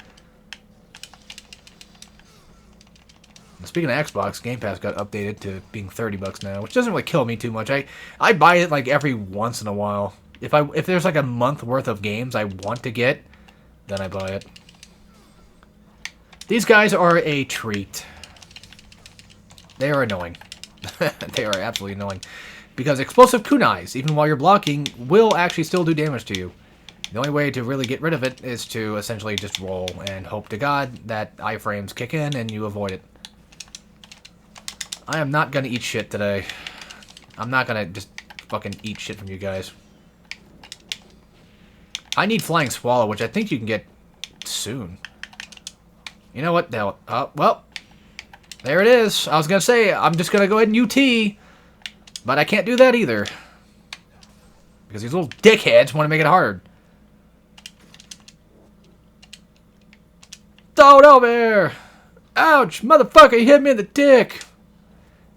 Speaker 1: And speaking of Xbox, Game Pass got updated to being $30 now, which doesn't really kill me too much. I buy it like every once in a while. If there's like a month worth of games I want to get, then I buy it. These guys are a treat. They are annoying. They are absolutely annoying. Because explosive kunais, even while you're blocking, will actually still do damage to you. The only way to really get rid of it is to essentially just roll and hope to God that iframes kick in and you avoid it. I am not gonna eat shit today. I'm not gonna just fucking eat shit from you guys. I need Flying Swallow, which I think you can get soon. You know what? Well, there it is. I was gonna say, I'm just gonna go ahead and UT, but I can't do that either. Because these little dickheads want to make it hard. Throw it over there! Ouch! Motherfucker, you hit me in the dick!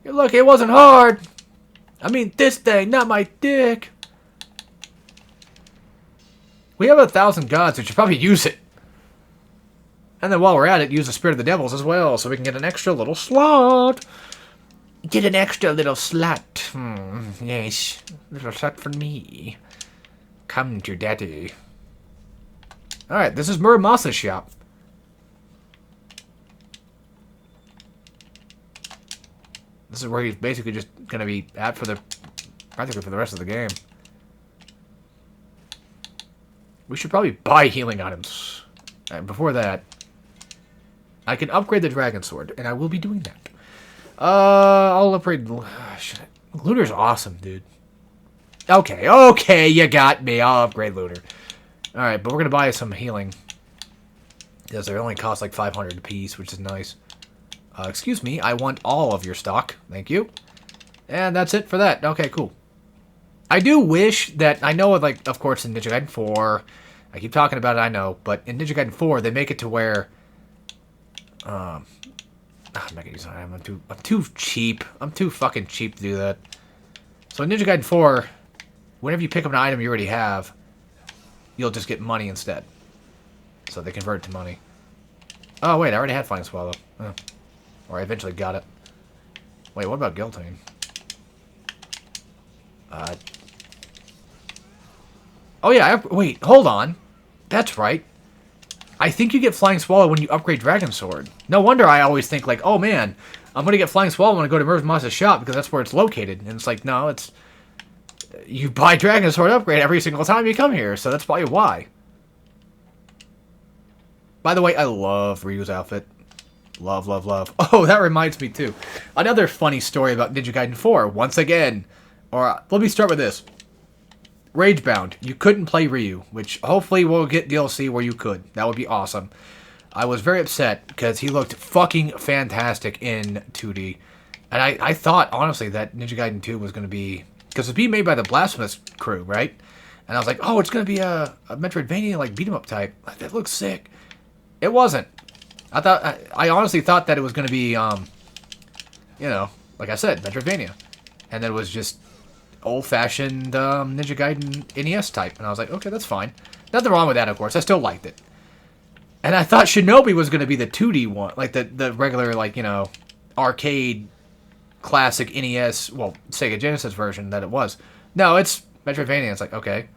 Speaker 1: You're lucky it wasn't hard! I mean this thing, not my dick! We have 1,000 gods, we should probably use it. And then while we're at it, use the Spirit of the Devils as well, so we can get an extra little slot! Get an extra little slot. Yes. Little slot for me. Come to daddy. Alright, this is Muramasa's shop. This is where he's basically just going to be at for practically for the rest of the game. We should probably buy healing items. And before that, I can upgrade the Dragon Sword, and I will be doing that. I'll upgrade... Lunar's awesome, dude. Okay, you got me. I'll upgrade Lunar. Alright, but we're going to buy some healing. Because they only cost like 500 apiece, which is nice. Excuse me, I want all of your stock. Thank you. And that's it for that. Okay, cool. I do wish that... I know, like, of course, in Ninja Gaiden 4... I keep talking about it, I know. But in Ninja Gaiden 4, they make it to where... I'm not gonna use it. I'm too cheap. I'm too fucking cheap to do that. So in Ninja Gaiden 4, whenever you pick up an item you already have, you'll just get money instead. So they convert it to money. Oh, wait, I already had Flying Swallow. Oh. Or I eventually got it. Wait, what about Guillotine? Oh, yeah, wait, hold on. That's right. I think you get Flying Swallow when you upgrade Dragon Sword. No wonder I always think, like, oh, man, I'm going to get Flying Swallow when I go to Merv Moss's shop because that's where it's located. And it's like, no, it's... You buy Dragon Sword upgrade every single time you come here, so that's probably why. By the way, I love Ryu's outfit. Love, love, love. Oh, that reminds me, too. Another funny story about Ninja Gaiden 4, once again. Or, let me start with this. Ragebound. You couldn't play Ryu, which hopefully we'll get DLC where you could. That would be awesome. I was very upset because he looked fucking fantastic in 2D. And I thought, honestly, that Ninja Gaiden 2 was going to be... Because it's being made by the Blasphemous crew, right? And I was like, oh, it's going to be a Metroidvania, like, beat-em-up type. That looks sick. It wasn't. I honestly thought that it was going to be, you know, like I said, Metroidvania. And then it was just old-fashioned Ninja Gaiden NES type. And I was like, okay, that's fine. Nothing wrong with that, of course. I still liked it. And I thought Shinobi was going to be the 2D one. Like, the regular, like, you know, arcade, classic NES, well, Sega Genesis version that it was. No, it's Metroidvania. It's like, okay.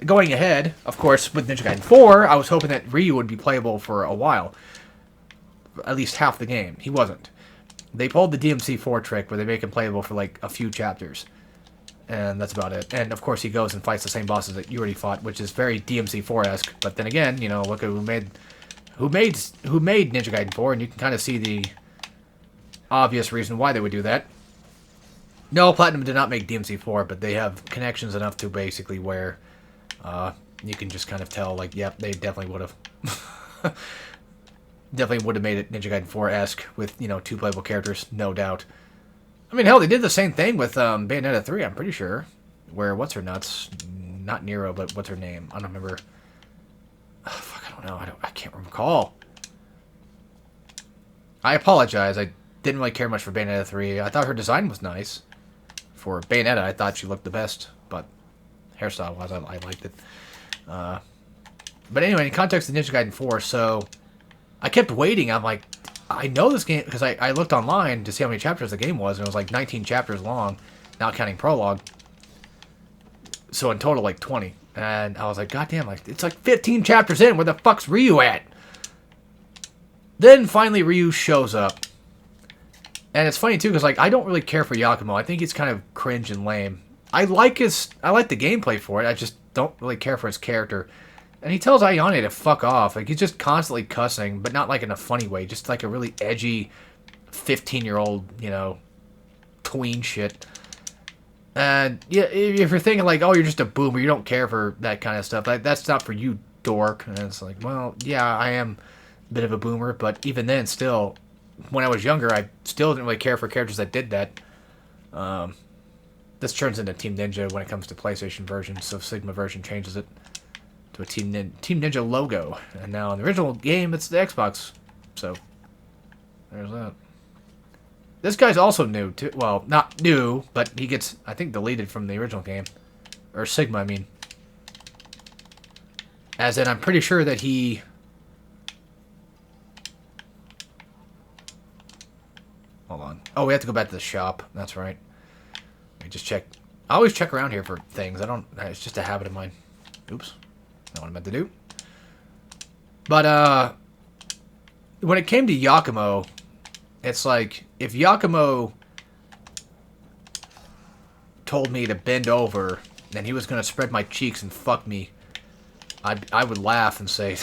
Speaker 1: Going ahead, of course, with Ninja Gaiden 4, I was hoping that Ryu would be playable for a while. At least half the game. He wasn't. They pulled the DMC4 trick where they make him playable for like a few chapters. And that's about it. And of course he goes and fights the same bosses that you already fought, which is very DMC4-esque. But then again, you know, look at who made Ninja Gaiden 4, and you can kind of see the obvious reason why they would do that. No, Platinum did not make DMC4, but they have connections enough to basically where you can just kind of tell, like, yep, they definitely would have. Definitely would have made it Ninja Gaiden 4-esque with, you know, 2 playable characters, no doubt. I mean, hell, they did the same thing with Bayonetta 3, I'm pretty sure. Where, what's her nuts? Not Nero, but what's her name? I don't remember. Oh, fuck, I don't know. I can't recall. I apologize. I didn't really care much for Bayonetta 3. I thought her design was nice. For Bayonetta, I thought she looked the best, but hairstyle-wise, I liked it. But anyway, in context of Ninja Gaiden 4, so I kept waiting. I'm like, I know this game, because I looked online to see how many chapters the game was, and it was like 19 chapters long, not counting prologue. So in total, like 20. And I was like, goddamn, like, it's like 15 chapters in, where the fuck's Ryu at? Then finally Ryu shows up. And it's funny too, because like I don't really care for Yakumo. I think he's kind of cringe and lame. I like the gameplay for it. I just don't really care for his character. And he tells Ayane to fuck off. Like, he's just constantly cussing, but not like in a funny way. Just like a really edgy 15-year-old, you know, tween shit. And yeah, if you're thinking like, oh, you're just a boomer, you don't care for that kind of stuff. Like, that's not for you, dork. And it's like, well, yeah, I am a bit of a boomer, but even then, still, when I was younger, I still didn't really care for characters that did that. This turns into Team Ninja when it comes to PlayStation version, so Sigma version changes it to a Team Ninja logo. And now in the original game, it's the Xbox. So, there's that. This guy's also new, too. Well, not new, but he gets, I think, deleted from the original game. Or Sigma, I mean. As in, I'm pretty sure that he... Hold on. Oh, we have to go back to the shop. That's right. Let me just check. I always check around here for things. It's just a habit of mine. Oops. Not what I meant to do. But, when it came to Yakumo, it's like, if Yakumo told me to bend over, and he was going to spread my cheeks and fuck me, I would laugh and say,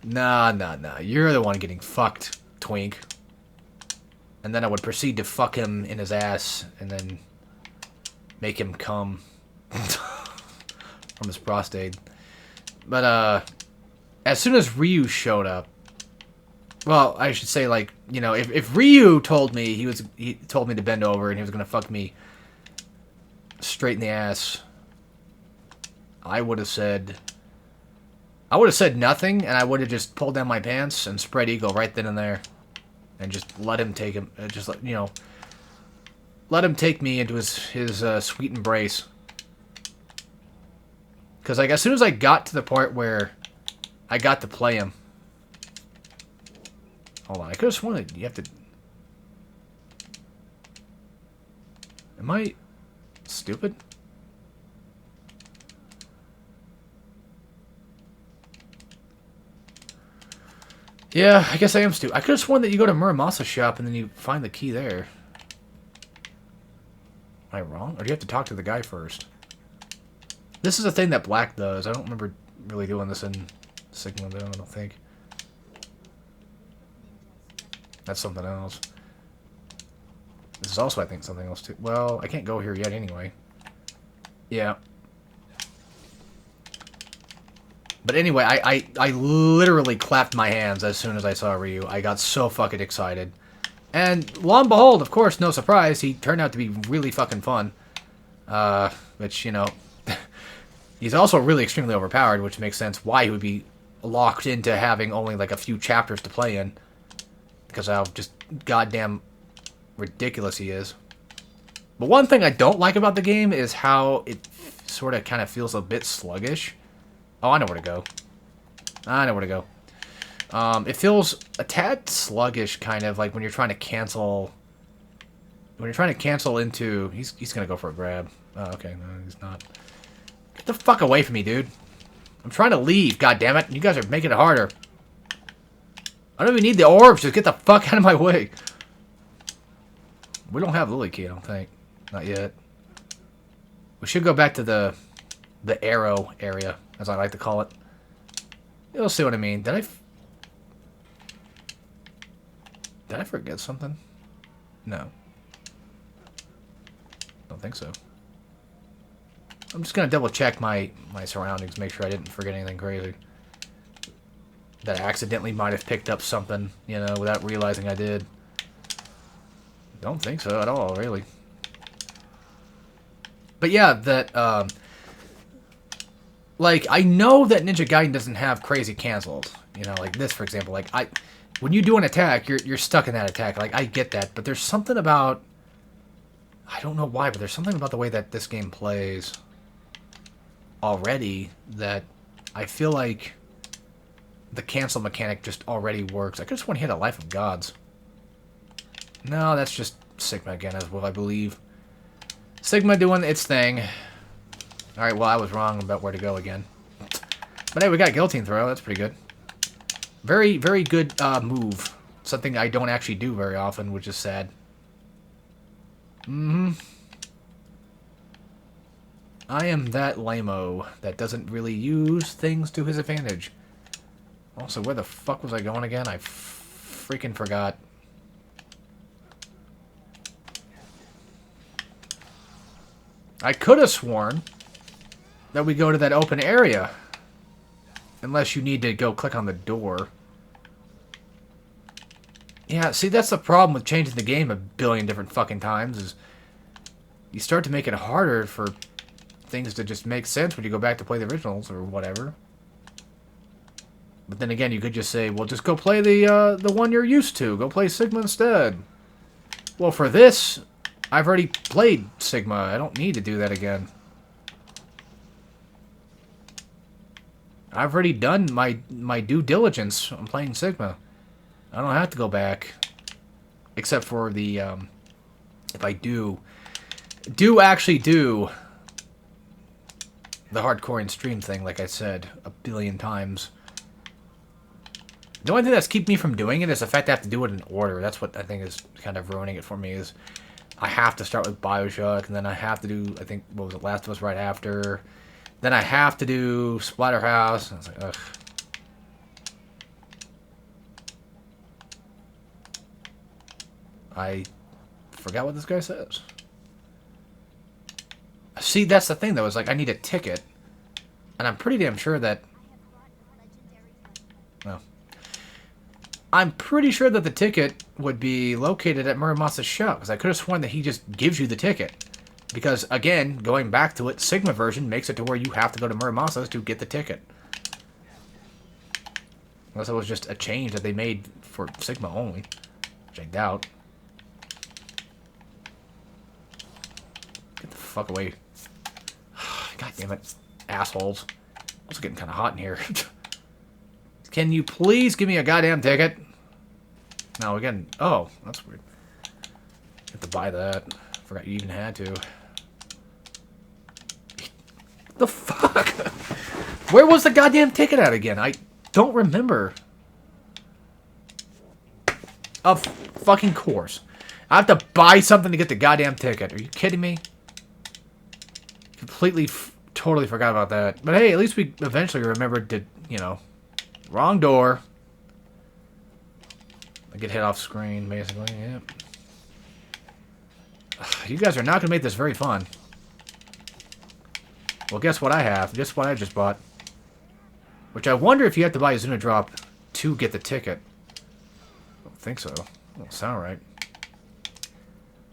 Speaker 1: nah, you're the one getting fucked, twink. And then I would proceed to fuck him in his ass, and then make him come from his prostate. But, as soon as Ryu showed up, well, I should say, like, you know, if Ryu told me, he told me to bend over and he was going to fuck me straight in the ass, I would have said nothing, and I would have just pulled down my pants and spread eagle right then and there. And just let him take him, let him take me into his sweet embrace. Because, like, as soon as I got to the point where I got to play him... Hold on, I could have sworn that you have to... Am I stupid? Yeah, I guess I am stupid. I could have sworn that you go to Muramasa's shop and then you find the key there. Am I wrong? Or do you have to talk to the guy first? This is a thing that Black does. I don't remember really doing this in Sigma, though, I don't think. That's something else. This is also, I think, something else, too. Well, I can't go here yet anyway. Yeah. But anyway, I literally clapped my hands as soon as I saw Ryu. I got so fucking excited. And lo and behold, of course, no surprise, he turned out to be really fucking fun. Which, you know, he's also really extremely overpowered, which makes sense why he would be locked into having only like a few chapters to play in. Because how just goddamn ridiculous he is. But one thing I don't like about the game is how it sort of kind of feels a bit sluggish. Oh, I know where to go. I know where to go. It feels a tad sluggish, kind of, like when you're trying to cancel... When you're trying to cancel into... He's going to go for a grab. Oh, okay. No, he's not. Get the fuck away from me, dude. I'm trying to leave, goddammit. You guys are making it harder. I don't even need the orbs. Just get the fuck out of my way. We don't have Lily Key, I don't think. Not yet. We should go back to the arrow area, as I like to call it. You'll see what I mean. Did I forget something? No. Don't think so. I'm just gonna double check my surroundings, make sure I didn't forget anything crazy. That I accidentally might have picked up something, you know, without realizing I did. Don't think so at all, really. But yeah, that, like, I know that Ninja Gaiden doesn't have crazy cancels. You know, like this, for example. Like, when you do an attack, you're stuck in that attack. Like, I get that. But there's something about... I don't know why, but there's something about the way that this game plays already that I feel like the cancel mechanic just already works. I just want to hit a Life of Gods. No, that's just Sigma again as well, I believe. Sigma doing its thing. Alright, well, I was wrong about where to go again. But hey, we got Guillotine Throw. That's pretty good. Very, very good move. Something I don't actually do very often, which is sad. I am that lame-o that doesn't really use things to his advantage. Also, where the fuck was I going again? I freaking forgot. I could have sworn that we go to that open area. Unless you need to go click on the door. Yeah, see, that's the problem with changing the game a billion different fucking times, is you start to make it harder for things to just make sense when you go back to play the originals or whatever. But then again, you could just say, well, just go play the one you're used to. Go play Sigma instead. Well, for this, I've already played Sigma. I don't need to do that again. I've already done my due diligence on playing Sigma. I don't have to go back. Except for the, if I do actually do the hardcore and stream thing, like I said a billion times. The only thing that's keeping me from doing it is the fact I have to do it in order. That's what I think is kind of ruining it for me, is I have to start with Bioshock, and then I have to do, I think, what was it, Last of Us right after. Then I have to do Splatterhouse. And I was like, ugh. I forgot what this guy says. See, that's the thing, though, is like, I need a ticket. And I'm pretty damn sure that... Well, I'm pretty sure that the ticket would be located at Muramasa's shop, because I could have sworn that he just gives you the ticket. Because, again, going back to it, Sigma version makes it to where you have to go to Muramasa's to get the ticket. Unless it was just a change that they made for Sigma only, which I doubt. Get the fuck away. God damn it. Assholes. It's getting kind of hot in here. Can you please give me a goddamn ticket? No, again. Oh, that's weird. Have to buy that. Forgot you even had to. The fuck? Where was the goddamn ticket at again? I don't remember. Of fucking course. I have to buy something to get the goddamn ticket. Are you kidding me? Completely, totally forgot about that. But hey, at least we eventually remembered to, you know, wrong door. I get hit off screen, basically. Yep. You guys are not going to make this very fun. Well, guess what I have? Guess what I just bought? Which I wonder if you have to buy a Zuna Drop to get the ticket. I don't think so. Don't sound right.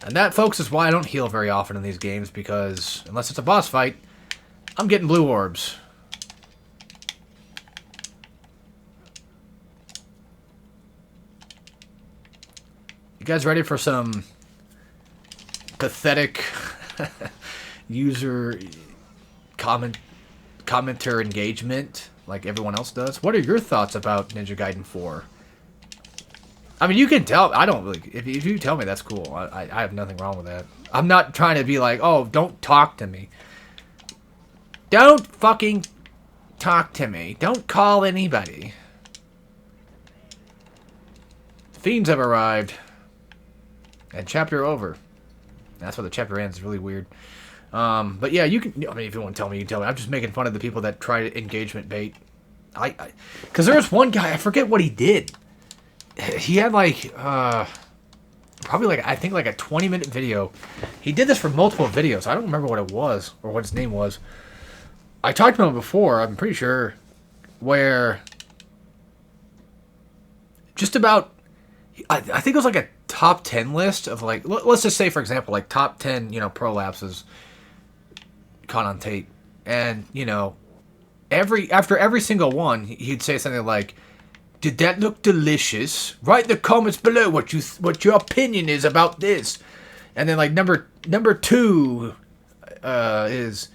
Speaker 1: And that, folks, is why I don't heal very often in these games, because unless it's a boss fight, I'm getting blue orbs. You guys ready for some pathetic user commenter engagement like everyone else does? What are your thoughts about Ninja Gaiden 4? I mean, you can tell. I don't really. If you tell me, that's cool. I have nothing wrong with that. I'm not trying to be like, oh, don't talk to me. Don't fucking talk to me. Don't call anybody. The fiends have arrived. And chapter over. That's where the chapter ends. It's really weird. But yeah, you can. I mean, if you want to tell me, you can tell me. I'm just making fun of the people that try to engagement bait. Because there was one guy. I forget what he did. He had like, probably like, I think like a 20-minute video. He did this for multiple videos. I don't remember what it was or what his name was. I talked about him before, I'm pretty sure, where just about, I think it was like a top 10 list of like, let's just say, for example, like top 10, you know, prolapses caught on tape. And, you know, after every single one, he'd say something like, did that look delicious? Write in the comments below what your opinion is about this. And then like number 2 is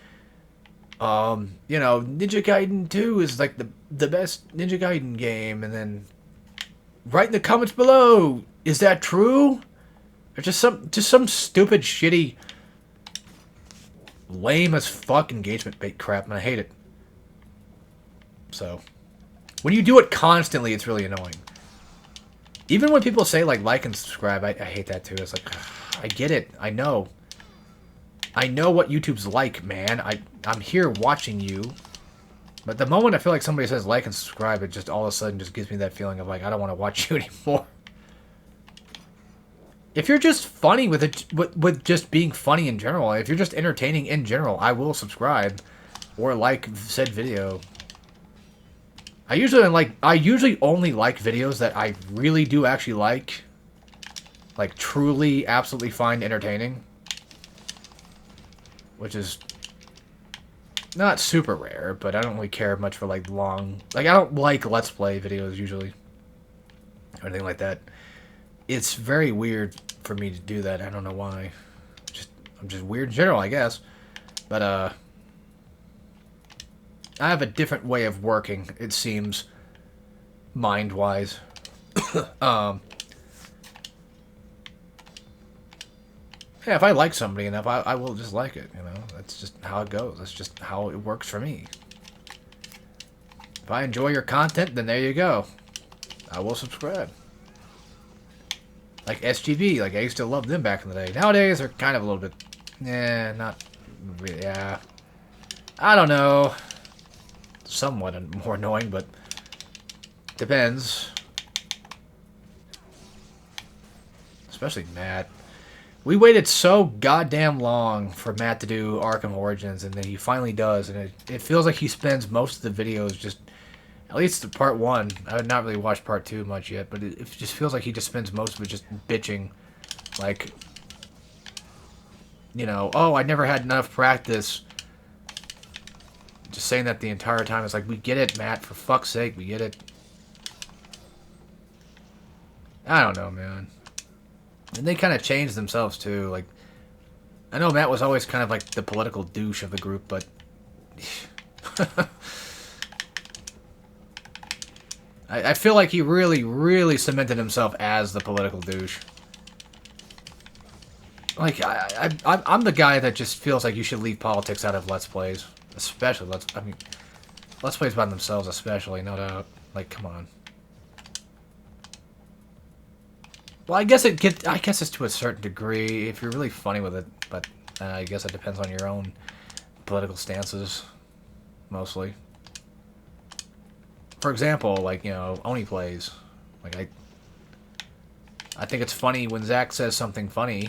Speaker 1: you know, Ninja Gaiden 2 is like the best Ninja Gaiden game. And then write in the comments below, is that true? Or just some stupid shitty lame as fuck engagement bait crap, and I hate it. So when you do it constantly, it's really annoying. Even when people say, like and subscribe, I hate that too. It's like, I get it. I know. I know what YouTube's like, man. I'm here watching you. But the moment I feel like somebody says like and subscribe, it just all of a sudden just gives me that feeling of like, I don't want to watch you anymore. If you're just funny with it, with just being funny in general, if you're just entertaining in general, I will subscribe or like said video. I usually only like videos that I really do actually like truly, absolutely find entertaining, which is not super rare, but I don't really care much for like long, I don't like Let's Play videos usually, or anything like that. It's very weird for me to do that. I don't know why. I'm just weird in general, I guess. But I have a different way of working, it seems, mind-wise. Yeah, if I like somebody enough, I will just like it, you know? That's just how it goes. That's just how it works for me. If I enjoy your content, then there you go. I will subscribe. Like SGB, like I used to love them back in the day. Nowadays, they're kind of a little bit... not really, yeah. I don't know. Somewhat more annoying, but depends. Especially Matt. We waited so goddamn long for Matt to do Arkham Origins, and then he finally does, and it feels like he spends most of the videos just, at least part 1. I have not really watched part 2 much yet, but it just feels like he just spends most of it just bitching, like, you know, oh, I never had enough practice. Just saying that the entire time. It's like, we get it, Matt. For fuck's sake, we get it. I don't know, man. And they kind of changed themselves, too. Like, I know Matt was always kind of like the political douche of the group, but... I feel like he really, really cemented himself as the political douche. Like, I'm the guy that just feels like you should leave politics out of Let's Plays. Especially, Let's Plays by themselves especially, no doubt. Like, come on. Well, I guess it's to a certain degree, if you're really funny with it, but I guess it depends on your own political stances, mostly. For example, like, you know, Oni plays. Like, I think it's funny when Zach says something funny.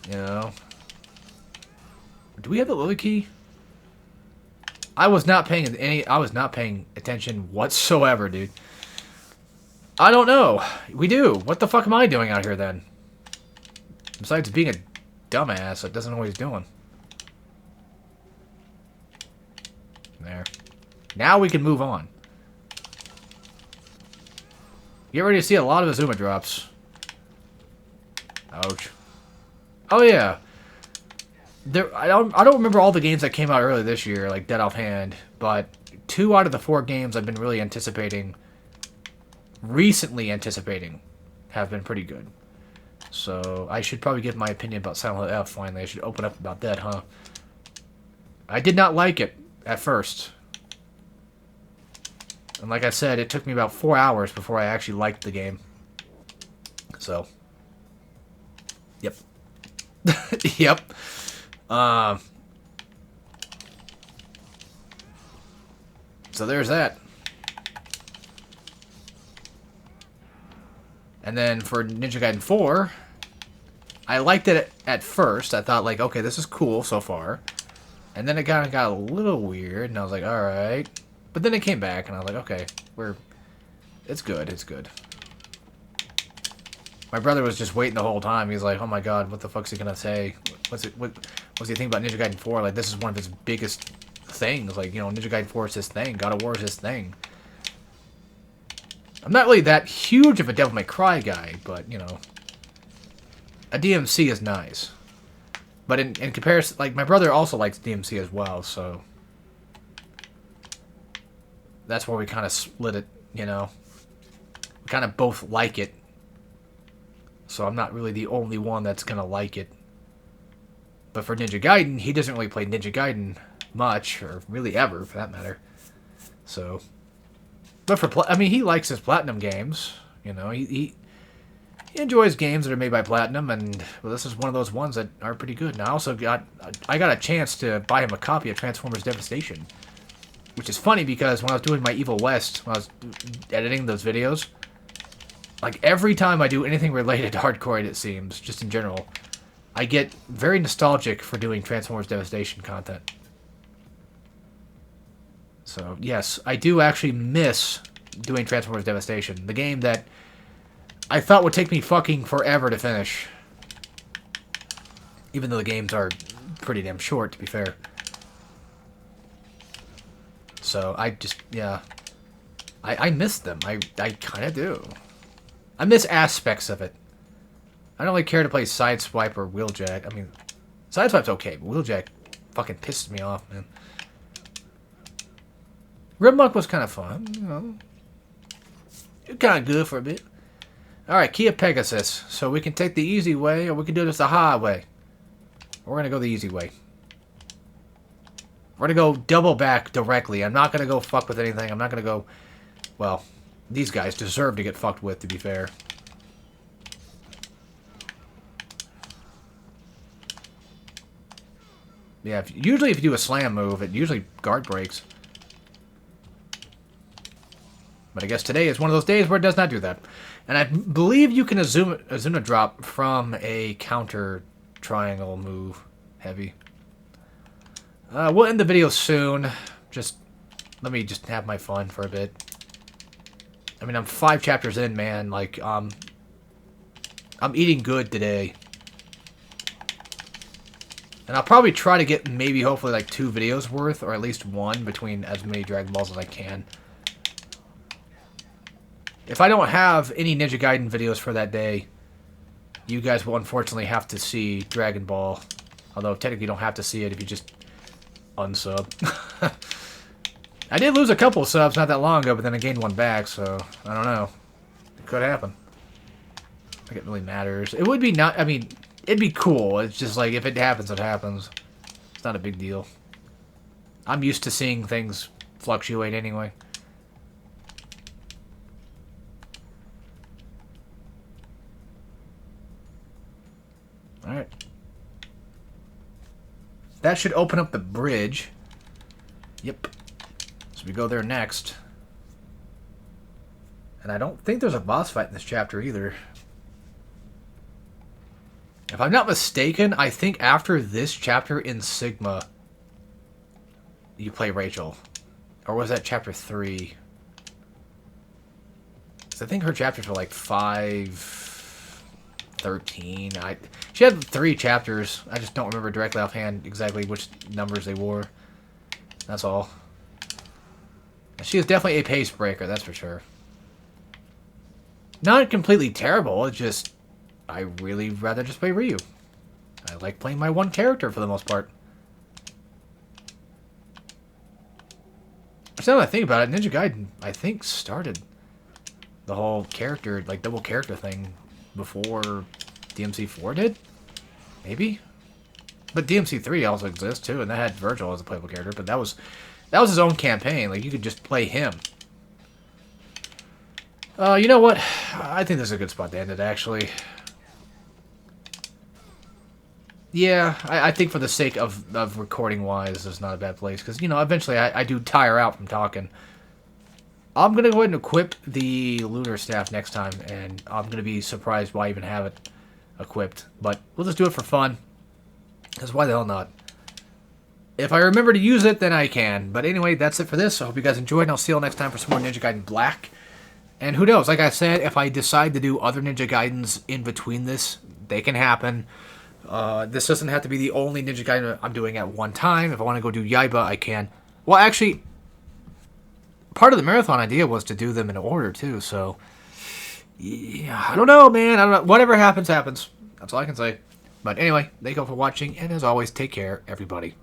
Speaker 1: You know? Do we have the Lily key? I was not paying attention whatsoever, dude. I don't know. We do. What the fuck am I doing out here then? Besides being a dumbass that doesn't know what he's doing. There. Now we can move on. Get ready to see a lot of Azuma drops. Ouch. Oh yeah. I don't remember all the games that came out early this year, like dead offhand, but 2 out of the 4 games I've been really recently anticipating, have been pretty good. So I should probably give my opinion about Silent Hill F finally. I should open up about that, huh? I did not like it at first. And like I said, it took me about 4 hours before I actually liked the game. So. Yep. Yep. So there's that. And then for Ninja Gaiden 4, I liked it at first. I thought, like, okay, this is cool so far. And then it kind of got a little weird, and I was like, alright. But then it came back, and I was like, okay, it's good, it's good. My brother was just waiting the whole time. He's like, oh my god, what the fuck's he gonna say? What's he think about Ninja Gaiden 4? Like, this is one of his biggest things. Like, you know, Ninja Gaiden 4 is his thing. God of War is his thing. I'm not really that huge of a Devil May Cry guy, but, you know, a DMC is nice. But in comparison, like, my brother also likes DMC as well, so that's where we kind of split it, you know. We kind of both like it. So I'm not really the only one that's going to like it. But for Ninja Gaiden, he doesn't really play Ninja Gaiden much, or really ever, for that matter. So, but I mean, he likes his Platinum games. You know, he enjoys games that are made by Platinum, and well, this is one of those ones that are pretty good. And I got a chance to buy him a copy of Transformers Devastation, which is funny because when I was doing my Evil West, when I was editing those videos, like every time I do anything related to hardcore, it seems, just in general, I get very nostalgic for doing Transformers Devastation content. So, yes, I do actually miss doing Transformers Devastation. The game that I thought would take me fucking forever to finish. Even though the games are pretty damn short, to be fair. So, I just, yeah. I miss them. I kind of do. I miss aspects of it. I don't really care to play Sideswipe or Wheeljack. I mean, Sideswipe's okay, but Wheeljack fucking pisses me off, man. Ripmunk was kind of fun, you know. It was kind of good for a bit. Alright, Key of Pegasus. So we can take the easy way, or we can do this the hard way. We're going to go the easy way. We're going to go double back directly. I'm not going to go fuck with anything. I'm not going to go... Well, these guys deserve to get fucked with, to be fair. Yeah, usually if you do a slam move, it usually guard breaks. But I guess today is one of those days where it does not do that. And I believe you can Azuna drop from a counter triangle move. Heavy. We'll end the video soon. Let me just have my fun for a bit. I mean, I'm 5 chapters in, man. Like, I'm eating good today. And I'll probably try to get maybe, hopefully, like 2 videos worth, or at least 1 between as many Dragon Balls as I can. If I don't have any Ninja Gaiden videos for that day, you guys will unfortunately have to see Dragon Ball. Although, technically you don't have to see it if you just unsub. I did lose a couple subs not that long ago, but then I gained one back, so I don't know. It could happen. I think it really matters. It would be not... I mean, it'd be cool. It's just like, if it happens, it happens. It's not a big deal. I'm used to seeing things fluctuate anyway. Alright. That should open up the bridge. Yep. So we go there next. And I don't think there's a boss fight in this chapter either. If I'm not mistaken, I think after this chapter in Sigma, you play Rachel. Or was that chapter 3? Because I think her chapters were like 5, 13. She had 3 chapters. I just don't remember directly offhand exactly which numbers they were. That's all. She is definitely a pace breaker, that's for sure. Not completely terrible, it's just... I really rather just play Ryu. I like playing my one character for the most part. So now that I think about it, Ninja Gaiden, I think, started the whole character, like, double character thing before DMC4 did? Maybe? But DMC3 also exists, too, and that had Virgil as a playable character, but that was his own campaign. Like, you could just play him. You know what? I think this is a good spot to end it, actually. Yeah, I think for the sake of recording-wise, it's not a bad place. Because, you know, eventually I do tire out from talking. I'm going to go ahead and equip the Lunar Staff next time. And I'm going to be surprised why I even have it equipped. But we'll just do it for fun. Because why the hell not? If I remember to use it, then I can. But anyway, that's it for this. I hope you guys enjoyed. And I'll see you all next time for some more Ninja Gaiden Black. And who knows? Like I said, if I decide to do other Ninja Gaidens in between this, they can happen. This doesn't have to be the only Ninja Gaiden I'm doing at one time. If I want to go do Yaiba, I can. Well, actually, part of the marathon idea was to do them in order, too. So, yeah, I don't know, man. I don't know. Whatever happens, happens. That's all I can say. But anyway, thank you all for watching. And as always, take care, everybody.